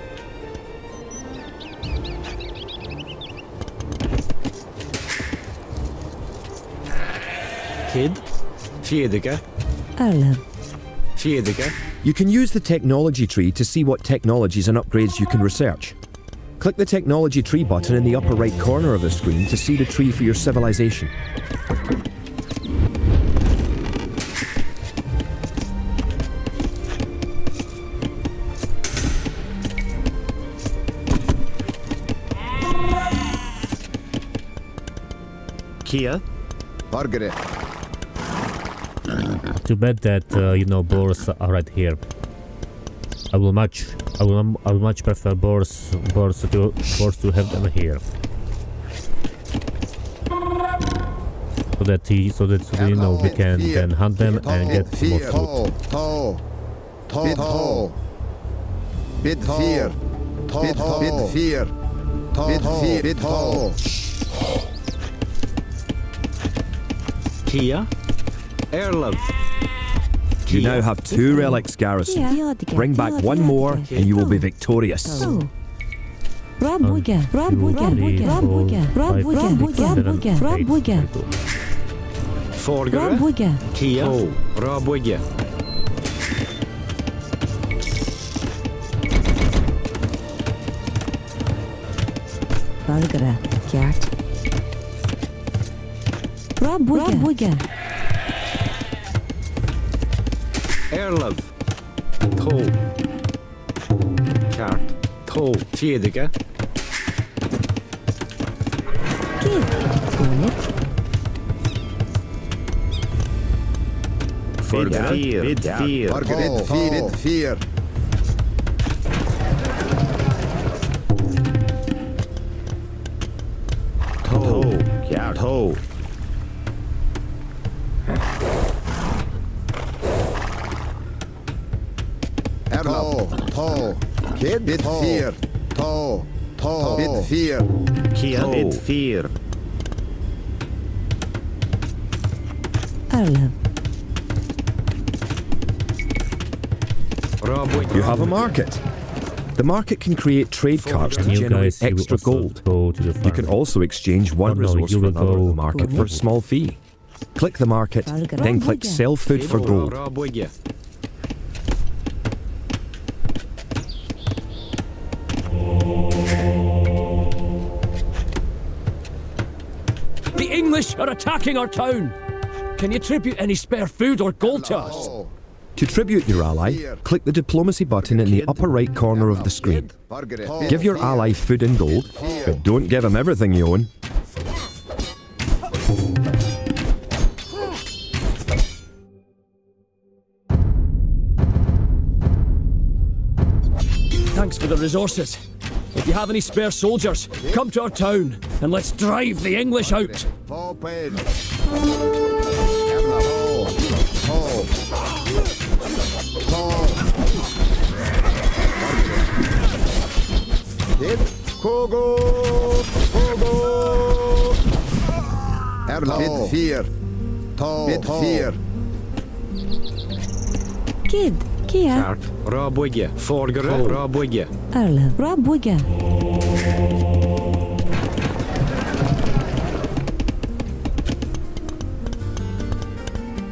Kid. Fjedike. Fjedike. You can use the technology tree to see what technologies and upgrades you can research. Click the technology tree button in the upper right corner of the screen to see the tree for your civilization. Kia. Margaret. Too bad that boars are right here. I will much prefer boars to have them here, so that we can then hunt them and get more food. Bid 4. Bid 4. Bid 4. Kia. Erlov. You now have 2 relics garrison. Bring back 1 more and you will be victorious. Forgere. Kia. Raboge. Vargra. Cat. Rabuga. Erlov. To. Kart. To. Fjedika. Kid. Unit. Vid 4. Vid 4. To. Kart. To. Erlov. To. Kid. Vid 4. To. Vid 4. Kia. Vid 4. Arlev. You have a market. The market can create trade cards to And you generate guys, you will extra also gold. go to the farm. You can also exchange one Oh, no, resource you for will another in go- the market for a small fee. Click the market, then click sell food for gold. The English are attacking our town. Can you tribute any spare food or gold to us? To. To tribute your ally, click the diplomacy button in the upper right corner of the screen. Give your ally food and gold, but don't give him everything you own. Thanks for the resources. If you have any spare soldiers, come to our town and let's drive the English out. Open. Erlov. Kid. Kogo. Erlov. Vid 4. Vid 4. Kid. Kia. Kart. Rabwigge. Forgere. Rabwigge. Arlev. Rabuga.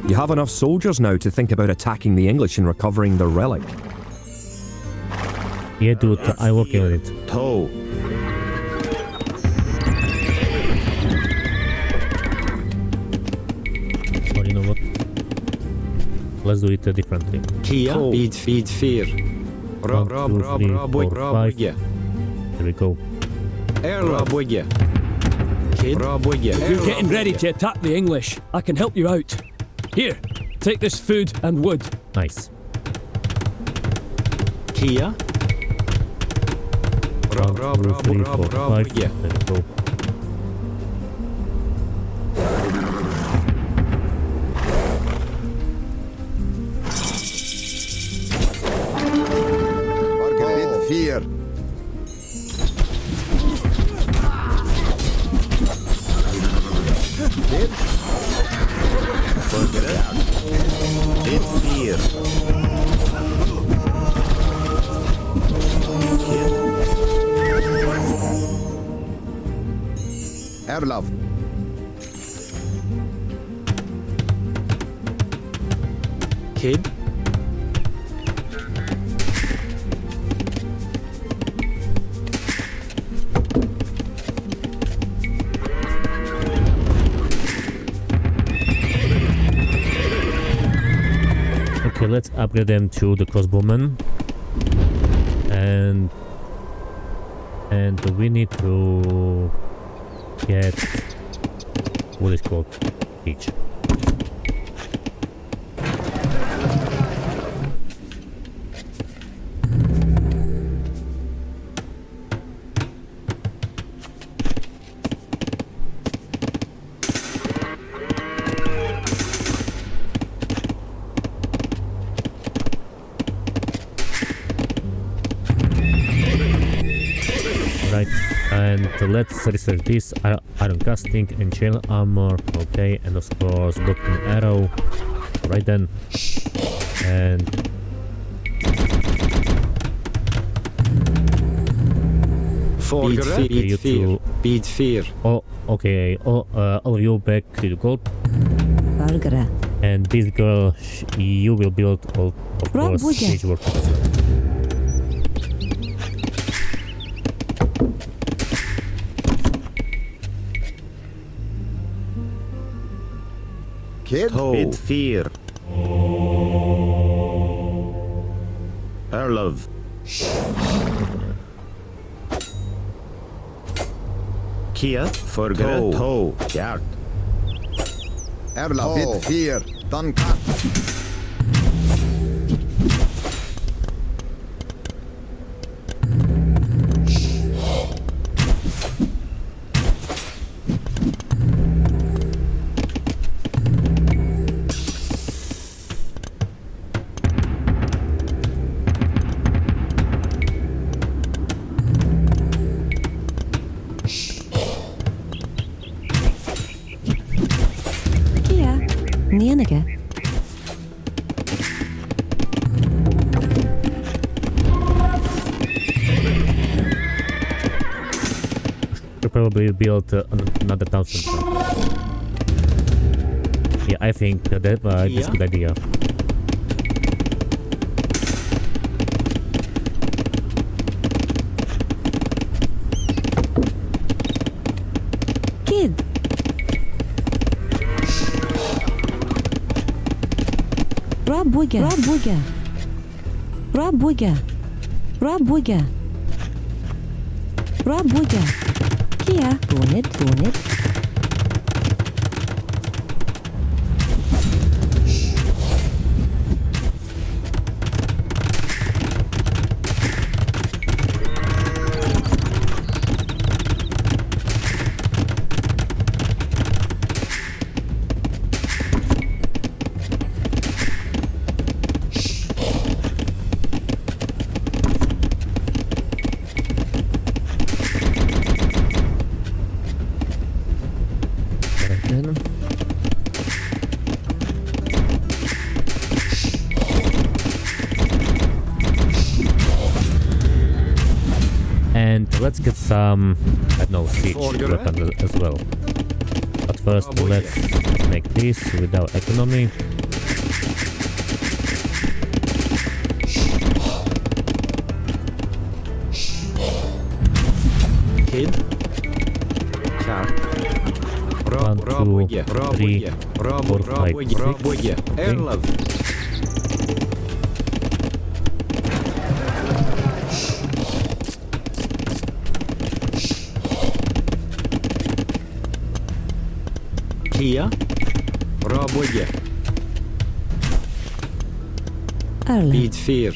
You have enough soldiers now to think about attacking the English and recovering the relic. Yeah, dude, I'm working on it. To. Or you know what? Let's do it differently. Kia. Vid 4. One, two, three, four, five. Rabwigge. There we go. Rabwigge. Kid. Rabwigge. If you're getting ready to attack the English, I can help you out. Here, take this food and wood. Nice. Kia. One, two, three, four, five. Rabwigge. There we go. Vid 4. Kid. Vid 4. Erlov. Kid. Okay, let's upgrade them to the crossbowman. And we need to get what is called each. Right, and let's research this iron casting and chain armor, okay, and of course broken arrow. Right then, and Forgere. you two, Vid 4. oh, okay, all of you back to the gold, Vargra. and this girl, you will build, of course, Rabuja. siege workers. Kid. Bid fear. Erlov. Kia forgre to. Gjert. Erla. Bid fear. Dunkat. Nienige. To probably build another town center. Yeah, I think that's a good idea. Kid. Rabuga. Rabuga. Rabuga. Rabuga. Rabuga. Kia. Tuned. Tuned. And let's get some, I don't know, siege weapons as well. But first, let's make this without economy. Kid. Klar. 1, 2, 3, 4, 5, 6. Erlov. Kia. Raboje. Erle. Bid fear.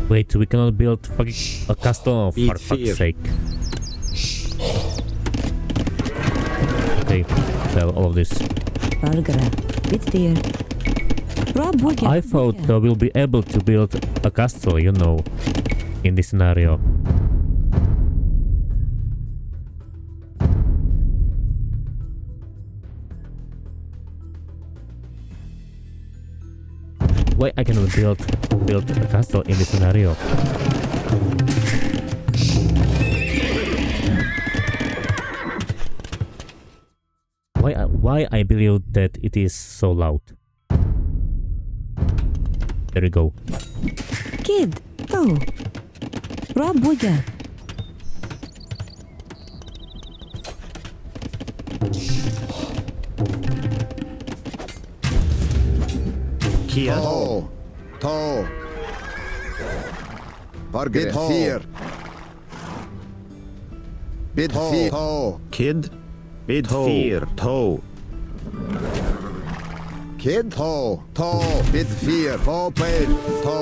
Wait, we cannot build a castle for Beat fuck's fear. sake. Okay, sell all of this. Bargara. Bitfear. Rabuga. I thought we'll be able to build a castle, you know, in this scenario. Why I cannot build a castle in this scenario? Why I believe that it is so loud? There we go. Kid. Oh. Rabuga. Kia. To. To. Bid fear. Bid fear. To. Kid. Bid fear. To. Kid. To. To. Bid fear. To. Bid. To.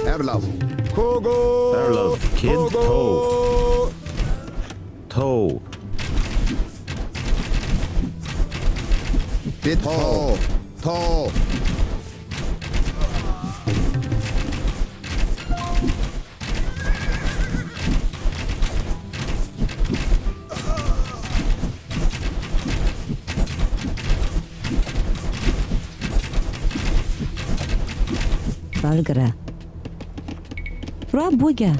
Erlov. Kogo. Erlov. Kid. To. To. Bid to. To. Bargara. Rabuga.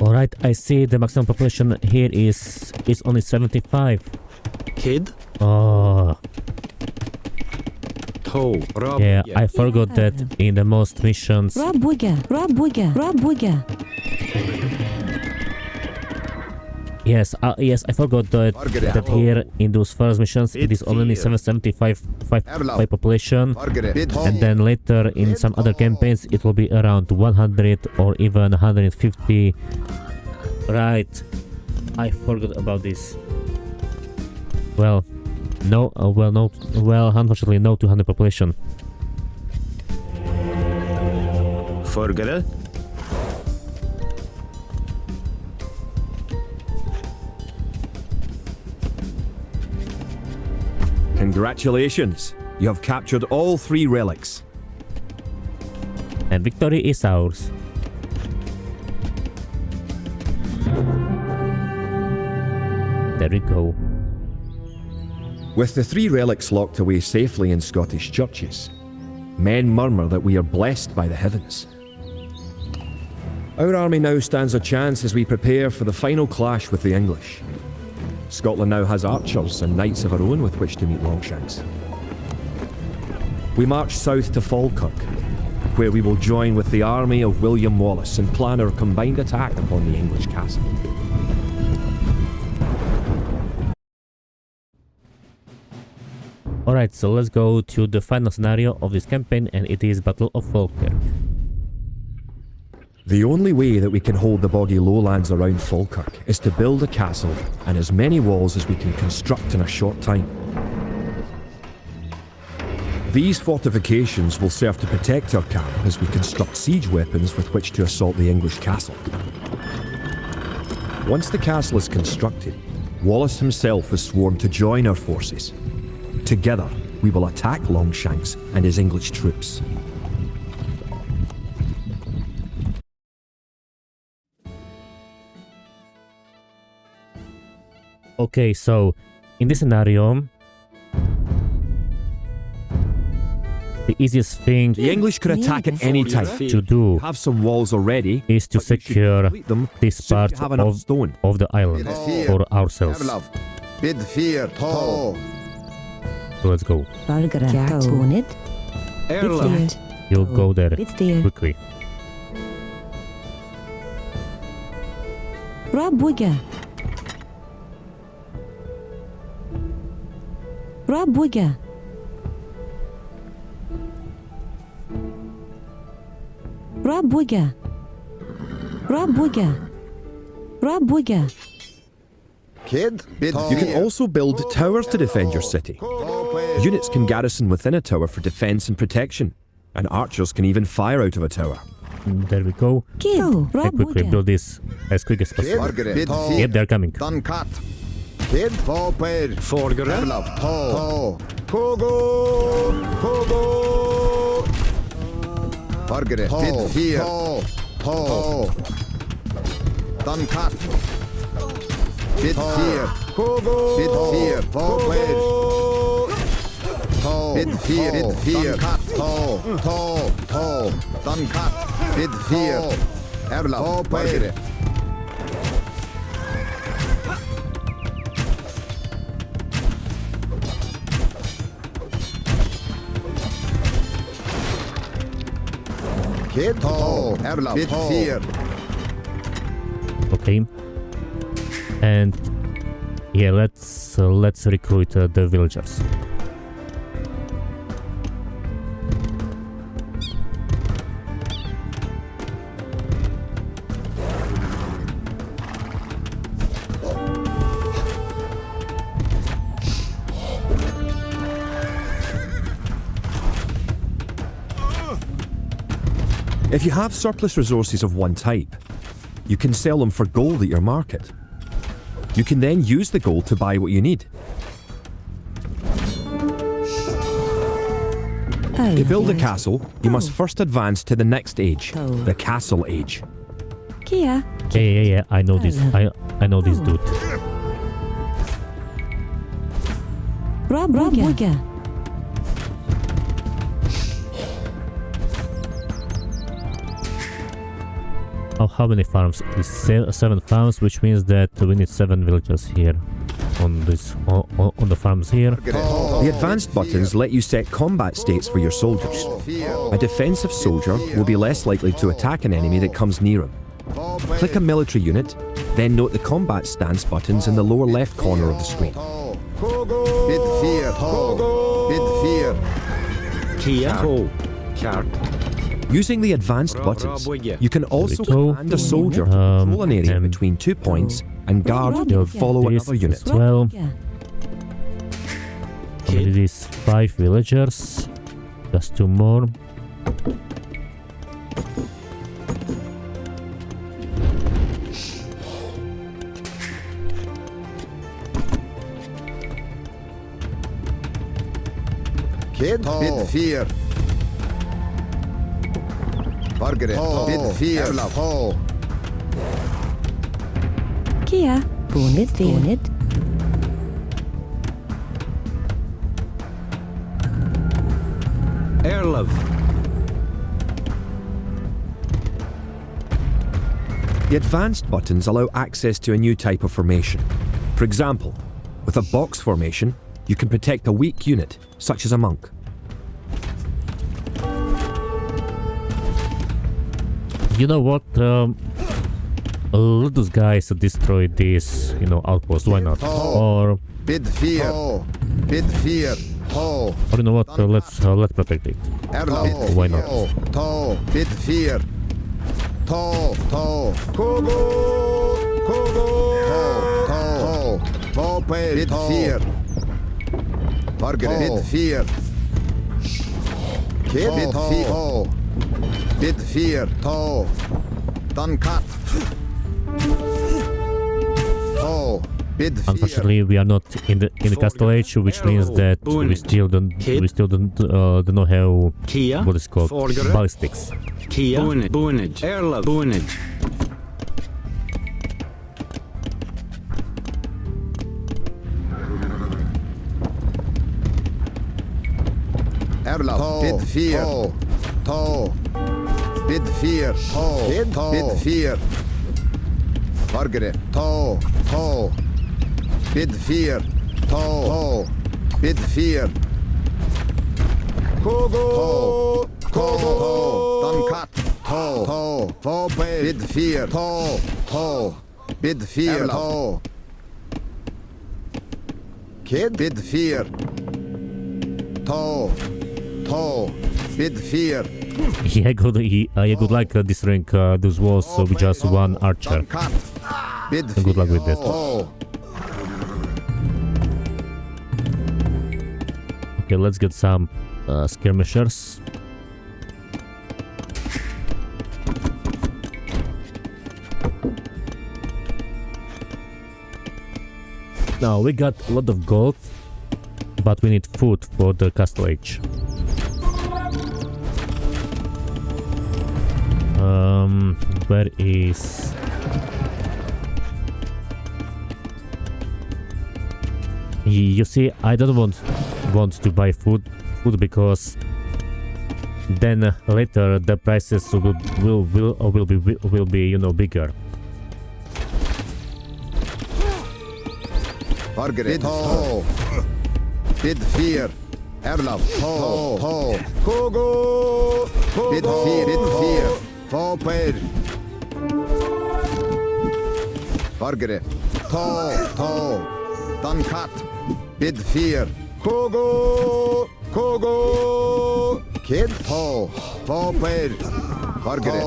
Alright, I see the maximum population here is only 75. Kid. Oh, To. yeah, I forgot that in the most missions. Rabuga. Rabuga. Rabuga. Yes, yes, I forgot that here in those first missions it is only 775 by population, and then later in some other campaigns it will be around 100 or even 150. Right, I forgot about this. Well, no, unfortunately no 200 population. Forget it. Congratulations! You have captured all 3 relics. And victory is ours. There we go. With the 3 relics locked away safely in Scottish churches, men murmur that we are blessed by the heavens. Our army now stands a chance as we prepare for the final clash with the English. Scotland now has archers and knights of our own with which to meet Longshanks. We march south to Falkirk, where we will join with the army of William Wallace and plan our combined attack upon the English castle. Alright, so let's go to the final scenario of this campaign, and it is Battle of Falkirk. The only way that we can hold the boggy lowlands around Falkirk is to build a castle and as many walls as we can construct in a short time. These fortifications will serve to protect our camp as we construct siege weapons with which to assault the English castle. Once the castle is constructed, Wallace himself has sworn to join our forces. Together, we will attack Longshanks and his English troops. Okay, so in this scenario, the easiest thing The English could attack at any time. to do Have some walls already is to but you should secure complete them this soon part to have enough stone. of the island for ourselves. Bid fear to. So let's go. Vargra Tonit. Erland. You'll go there Bitfir. quickly. Rabuga. Rabuga. Rabuga. Rabuga. Rabuga. Kid, bid You can also build towers to defend your city. Units can garrison within a tower for defense and protection, and archers can even fire out of a tower. There we go. Kid. And quickly Rabuga. build this as quick as Kid, possible. bid Yep, they're coming. Done cut. Kid, fall paid. Forget it. Love, to. Pogo. Pogo. Forget it. Bid fear. To. Done cut. Bid fear. Pogo. Bid fear. Fall paid. To. Bid fear. Bid fear. Cut. To. Done cut. Bid fear. Erla. Fall paid. Kid, Erla. Bid fear. Okay. And yeah, let's recruit the villagers. If you have surplus resources of one type, you can sell them for gold at your market. You can then use the gold to buy what you need. To build a castle, you must first advance to the next age, the Castle Age. Kia. Yeah. I know this. I know this dude. Rabuga. How many farms? It's 7 farms, which means that we need 7 villagers here on this on the farms here. The advanced buttons let you set combat states for your soldiers. A defensive soldier will be less likely to attack an enemy that comes near him. Click a military unit, Then note the combat stance buttons in the lower left corner of the screen. Bid 4. Bid 4. Kia. Chart. Using the advanced buttons, you can also There we go. command a soldier to control an area and between 2 points and guard do or follow this another unit. as well. Yeah. It is 5 villagers. Just 2 more. Kid. Bid 4. Margaret. Bid 4. Erlaf. Kia. Punit. Punit. Erlov. The advanced buttons allow access to a new type of formation. For example, with a box formation, you can protect a weak unit, such as a monk. You know what? Let those guys destroy this, outpost. Why not? Or Bid 4. Bid 4. or you know what? Let's protect it. Erlaf. Why not? Bid 4. Kogo. Bid 4. Margaret. Bid 4. Kid. Bid 4. Bid 4. Duncat. Bid 4. Unfortunately, we are not in the castle age, which means that we still don't know how Kia. what is called Forger. ballistics. Kia. Boonage. Erlov. Boonage. Erlaf. Bid 4. Bid 4. Kid. Bid 4. Margaret. Bid 4. Bid 4. Kogo. Duncat. Bid 4. Bid 4. Kid. Bid 4. Bid 4. Yeah, good luck destroying those walls with just one archer. Duncat. Bid Good luck with that. Okay, let's get some skirmishers. Now we got a lot of gold, but we need food for the castle age. Where is... You see, I don't want to buy food because then later the prices will be bigger. Margaret. Bid 4. Erlaf. Kogo. Bid 4. Bid 4. Foper. Margaret. Duncat. Bid 4. Kogo. Kid. Foper. Margaret.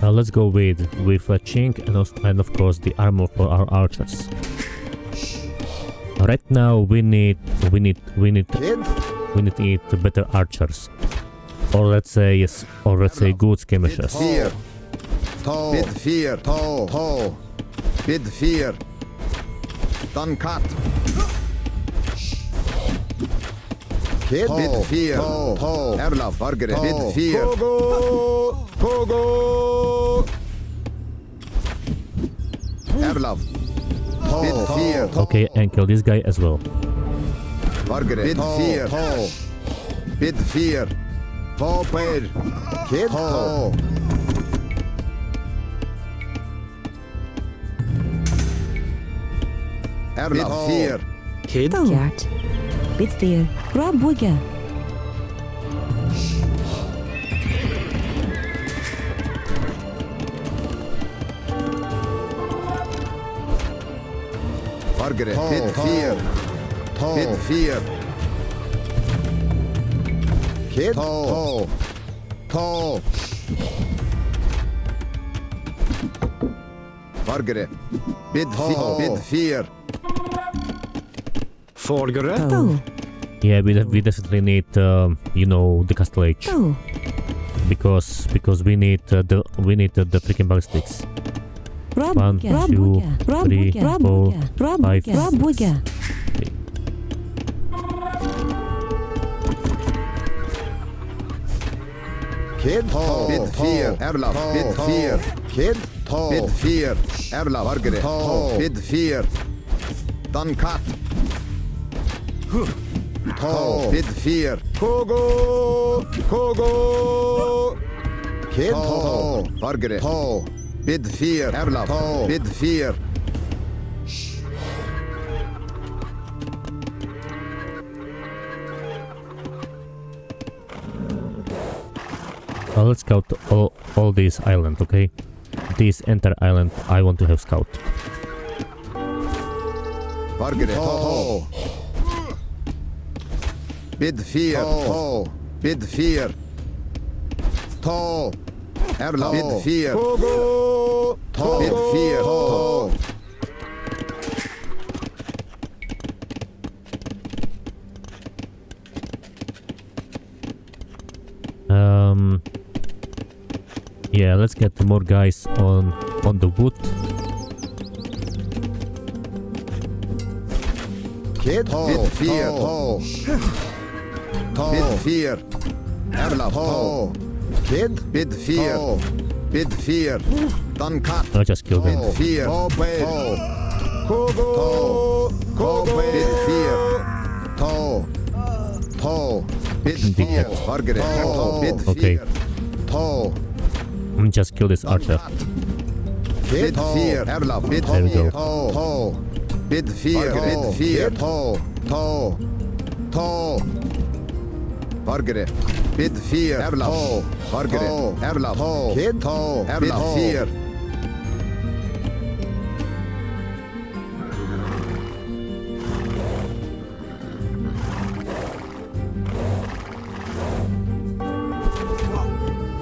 Let's go with a chink and of course the armor for our archers. Right now we need better archers, or let's say good skirmishers. Bid 4. Bid 4. Duncat. Kid. Bid 4. Erlaf. Margaret. Bid 4. Kogo. Erlaf. Bid 4. Okay, and kill this guy as well. Margaret. Bid 4. Bid 4. Foper. Kid. Erlaf. 4. Kid. Cat. Bid 4. Rabuga. Vargere. Bid 4. Bid 4. Kid. Vargere. Bid 4. Bid 4. Forgere. To. Yeah, we definitely need, you know, the castle age. To. Because we need the freaking ballistics. 1, 2, 3, 4, 5, 6. Kid. Bid 4. Erla. Bid 4. Kid. Bid 4. Erla. Vargere. Bid 4. Dan kat. Bid 4. Kogo. Kid. Vargere. Bid 4. Erla. Bid 4. Let's scout all these island, okay? This entire island I want to have scout. Vargere. Bid 4. Bid 4. Erla. Bid 4. Bid 4. Yeah, let's get more guys on the wood. Kid. Bid 4. Bid 4. Erla. Kid. Bid 4. Bid 4. Dan kat. I just killed him. 4. Kogo. Bid 4. Bid 4. Vargere. Bid 4. Okay. Just kill this archer. Bid 4. Erla. Bid There we 4. go. Bid 4. Bid 4. Vargere. Bid 4. Erla. Vargere. Erla. Kid. Erla. Bid 4.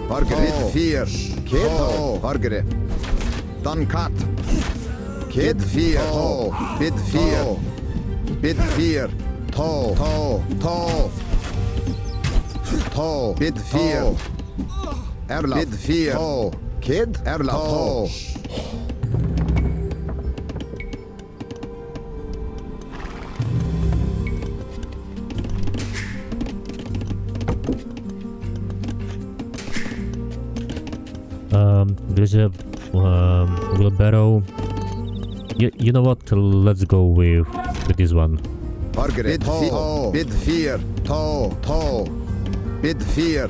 Vargere. Bid 4. Kid. Vargere. Dan kat. Kid 4. Bid 4. Bid 4. Bid 4. Erla. Bid 4. Kid. Erla. There's a wheelbarrow. You know what? Let's go with this one. Vargere. Bid 4. Bid 4. Bid 4.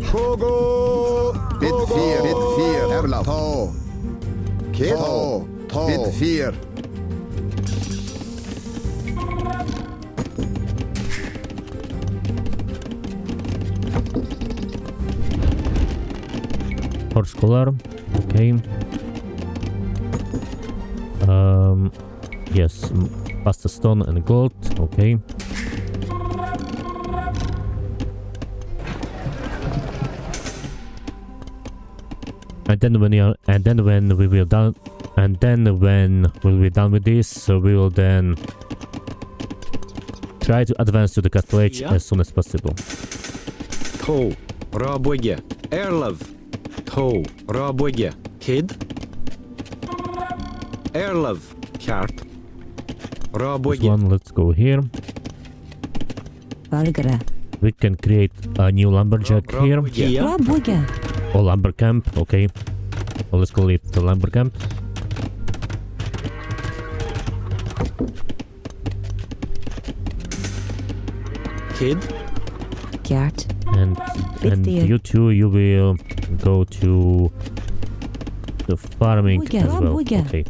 Kogo. Bid 4. Bid 4. Erla. Kid. Bid 4. Horse collar. Okay. Yes, pasta stone and gold. Okay. And then when we will done, and then when we'll be done with this, so we will then try to advance to the castle age as soon as possible. To. Rabwege. Erlov. To. Rabwege. Kid. Erlov. Kart. This Rabwege. one, let's go here. Vargere. We can create a new lumberjack here. Rabuga. Or lumber camp, okay. Or let's call it the lumber camp. Kid. Cat. And there. you two, you will go to the farming Booga, as well. booga. Okay.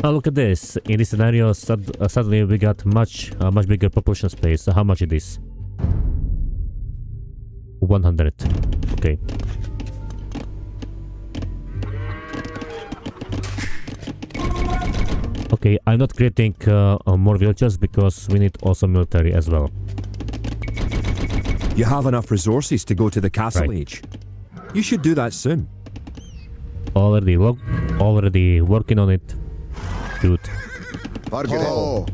Oh, look at this. In this scenario, suddenly we got much bigger population space. How much it is? 100. Okay. Okay, I'm not creating more villagers because we need also military as well. You have enough resources to go to the Castle Right. Age. You should do that soon. Already working on it. Dude. Ho.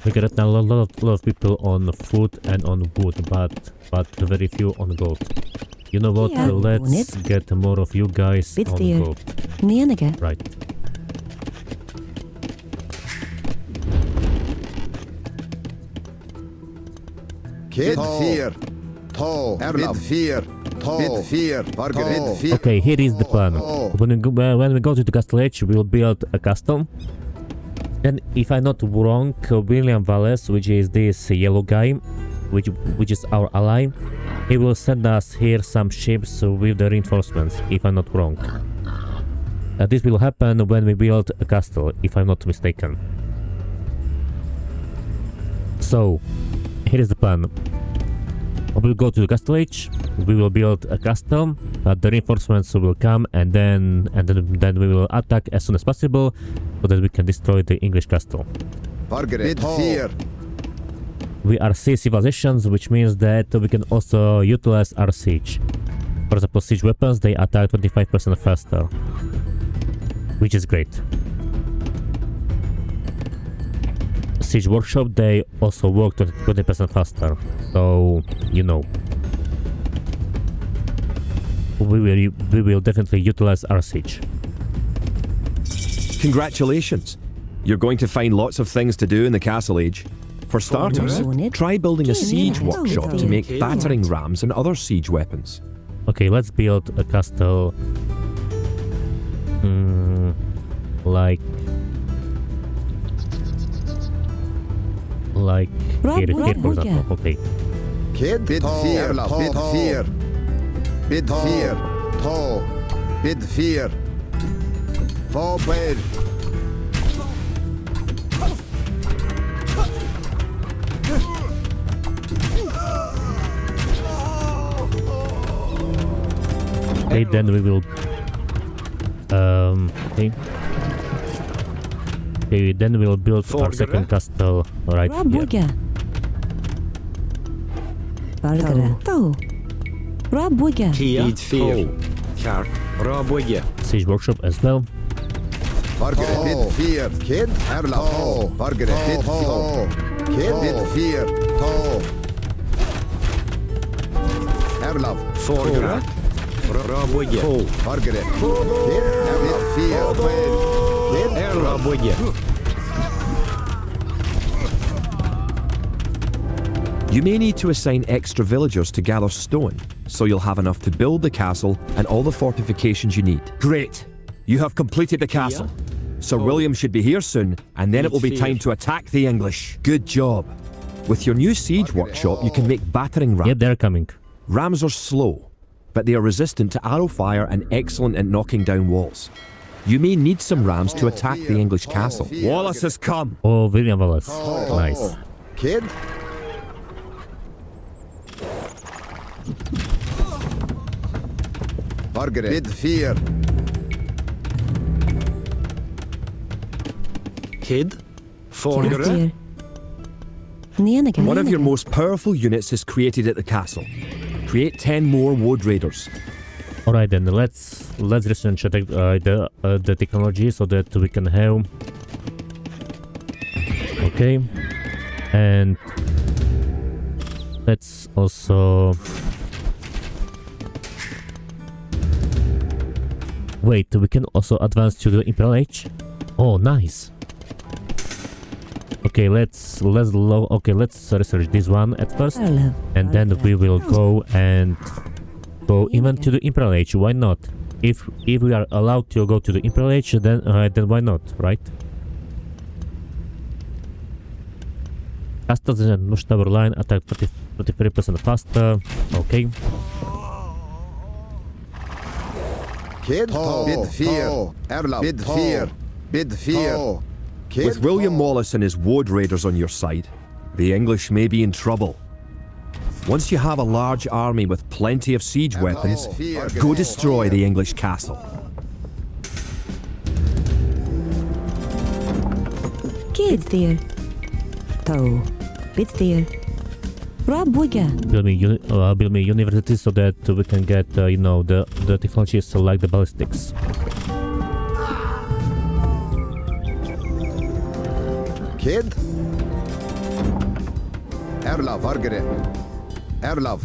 We get now a lot of people on food and on wood, but very few on gold. You know what? Yeah. Let's get more of you guys Bit on there. gold. Nienige. Right. Kid 4. Ho. Bid 4. Bid 4. Varger. Bid 4. Okay, here is the plan. When we go to the Castle Age, we'll build a castle. Then, if I'm not wrong, William Wallace, which is this yellow guy, which is our ally, he will send us here some ships with the reinforcements, if I'm not wrong. This will happen when we build a castle, if I'm not mistaken. So, here is the plan. We will go to the Castle Age, we will build a castle, the reinforcements will come, and then we will attack as soon as possible, so that we can destroy the English castle. Varger. Bid 4. We are siege civilizations, which means that we can also utilize our siege. For example, siege weapons, they attack 25% faster, which is great. Siege workshop, they also work 20% faster, so you know. We will definitely utilize our siege. Congratulations. You're going to find lots of things to do in the Castle Age. For starters, try building a siege workshop to make battering rams and other siege weapons. Okay, let's build a castle. Like here, for example. Okay. Kid. Bid 4. Bid 4. Bid 4. Ho. Bid 4. Forward. Okay, then we will okay. Okay, then we'll build our second castle right here. Rabuga. Varger. To. Rabuga. Kia. Bid 4. Kart. Rabuga. Siege workshop as well. Varger. Bid 4. Kid. Erla. Ho. Varger. Bid 4. Kid. Bid 4. Ho. Erla. Forgra. Rabuga. Ho. Varger. Kid. Bid 4. Kid. Rabuga. You may need to assign extra villagers to gather stone, so you'll have enough to build the castle and all the fortifications you need. Great! You have completed the castle. Sir William should be here soon, and then it will be time to attack the English. Good job. With your new siege workshop, you can make battering rams. Yeah, they're coming. Rams are slow, but they are resistant to arrow fire and excellent at knocking down walls. You may need some rams to attack the English castle. Wallace has come! Oh, William Wallace. Nice. Kid. Varger. Bid 4. Kid. Forgra. Kjartir. Nienige. One of your most powerful units is created at the castle. Create 10 more wood raiders. Alright then, let's research the technology so that we can have. Okay, and let's also wait. We can also advance to the Imperial Age. Oh, nice. Okay, let's research this one at first, and then we will go and go even to the Imperial Age. Why not? If we are allowed to go to the Imperial Age, then why not, right? Castles and Nush Tower line attack 33% faster. Okay. Kid. Bid 4. Erla. Bid 4. Bid 4. Kid. With William Wallace and his wood raiders on your side, The English may be in trouble. Once you have a large army with plenty of siege weapons, go destroy the English castle. Kid there. To. Bit there. Rabuga. Build me universities so that we can get, you know, the technologies like the ballistics. Kid. Erlav, Vargere. Erlav.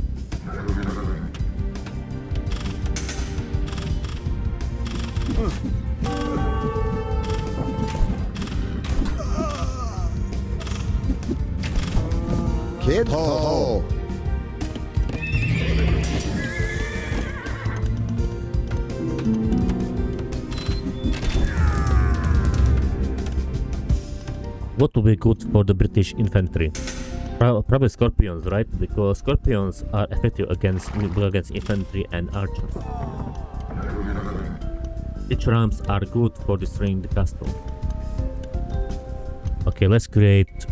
Kid. Ho. What would be good for the British infantry? Probably scorpions, right? Because scorpions are effective against infantry and archers. Siege rams are good for destroying the castle. Okay, let's create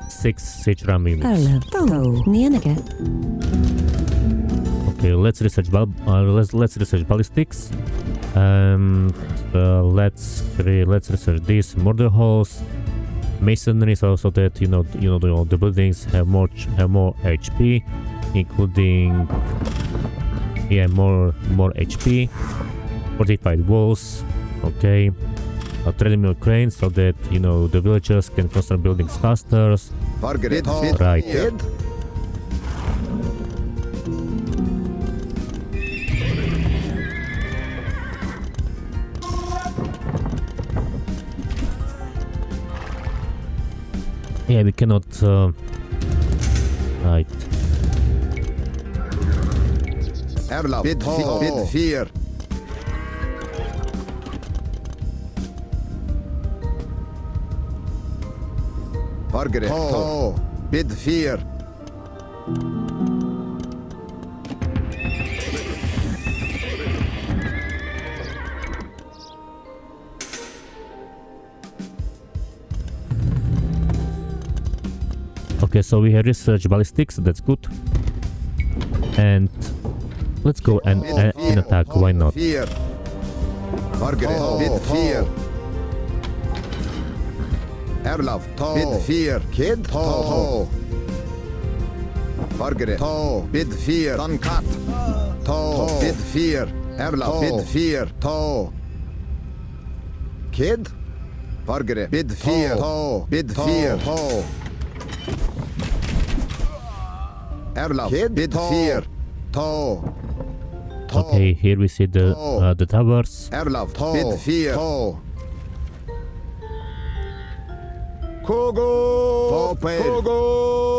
6 siege ram units. Arla. To. Nianaga. Okay, let's research ballistics. Let's research these murder halls, masonry, so that the buildings have more HP, including more HP, fortified walls. Okay, a treadmill crane so that the villagers can construct buildings faster. Right. Yeah, we cannot. Right. Erlav. Bid fear. Vargere. Ho. Bid fear. Okay, so we have research ballistics, that's good. And let's go and attack, why not? Fear. Vargere. Bid fear. Erlav. Bid fear. Kid. Ho. Vargere. Bid fear. Dunkat. Bid fear. Erlav. Bid fear. Kid. Vargere. Bid fear. Bid fear. Erlav. Kid. Bid fear. Okay, here we see the towers. Erlav. Bid fear. Kogo.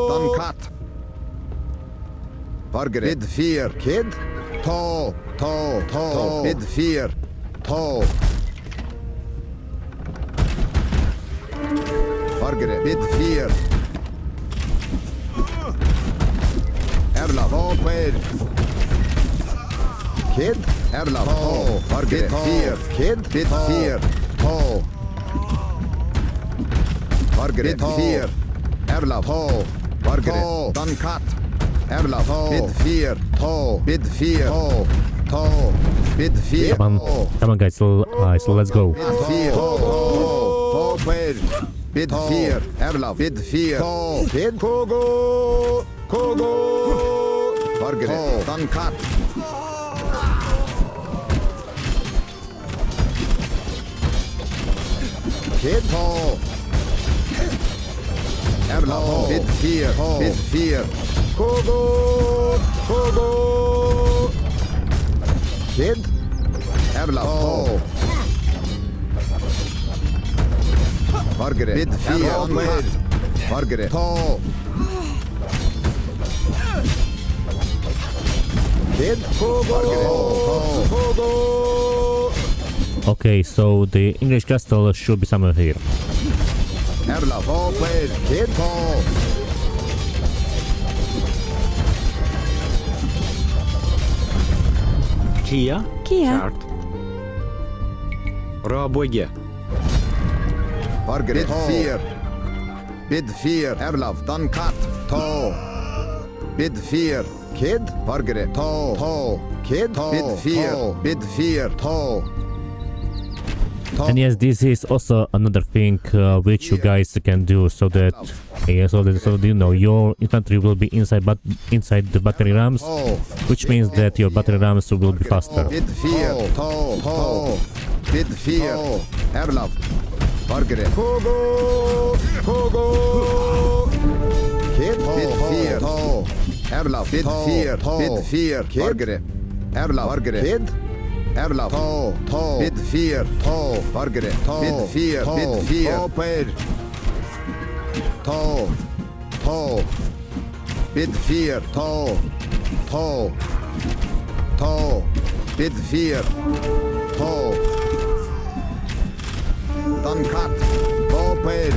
Dunkat. Vargere. Bid fear. Kid. Bid fear. Vargere. Bid fear. Erlav. Kid. Erlav. Vargere. Fear. Kid. Bid fear. Vargere. Bid fear. Erlav. Vargere. Dunkat. Erlav. Bid fear. Bid fear. Bid fear. Come on guys, so let's go. Bid fear. Bid fear. Erlav. Bid fear. Kid. Kogo. Vargere. Dunkat. Kid. Erlav. Bid fear. Bid fear. Kogo. Kid. Erlav. Vargere. Bid fear. Vargere. Kid. Kogo. Okay, so the English castle should be somewhere here. Erlav. Kid. Kia. Kia. Kart. Rabouille. Vargere. Bid fear. Bid 4, Erlaf, dan kat, to. Bid 4, kid, vargre, to. Kid, bid 4, to. And yes, this is also another thing which you guys can do, so that you know your infantry will be inside the battery rams, which means that your battery rams will be faster. Bid 4, to. Bid 4, Erlaf, vargre. Kogo. Kid, bid 4, to. Erlaf, bid 4, vargre. Erlaf, vargre. Kid. Erlaf, to, bid 4, to, vargre, bid 4, hopper, to, bid 4, to, bid 4, to, dan kat, hopper,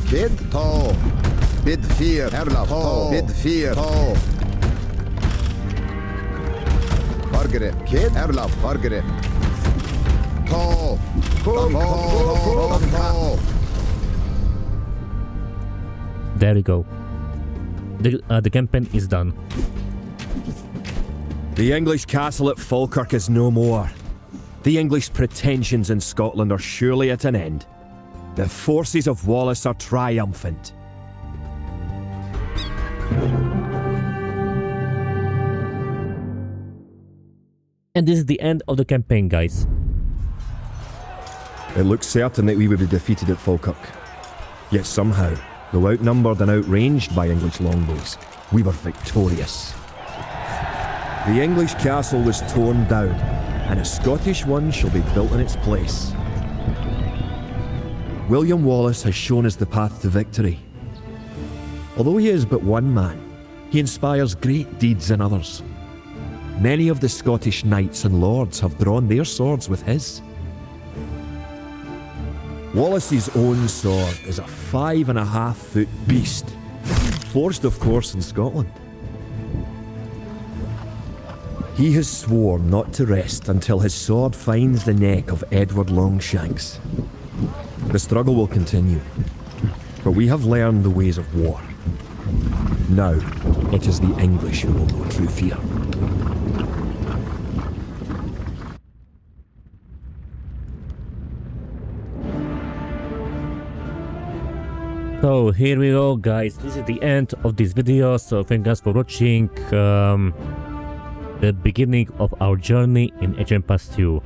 kid, to, bid 4, Erlaf, bid 4, vargre, kid, Erlaf, vargre, There you go. The campaign is done. The English castle at Falkirk is no more. The English pretensions in Scotland are surely at an end. The forces of Wallace are triumphant. And this is the end of the campaign, guys. It looked certain that we would be defeated at Falkirk. Yet somehow, though outnumbered and outranged by English longbows, we were victorious. The English castle was torn down, and a Scottish one shall be built in its place. William Wallace has shown us the path to victory. Although he is but one man, he inspires great deeds in others. Many of the Scottish knights and lords have drawn their swords with his. Wallace's own sword is a 5.5-foot beast, forged of course in Scotland. He has sworn not to rest until his sword finds the neck of Edward Longshanks. The struggle will continue, but we have learned the ways of war. Now, it is the English who will know true fear. So here we go, guys. This is the end of this video. So thank you guys for watching the beginning of our journey in Age of Empires 2.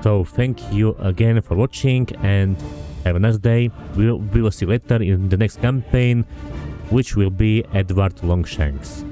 So thank you again for watching and have a nice day. We will see you later in the next campaign, which will be Edward Longshanks.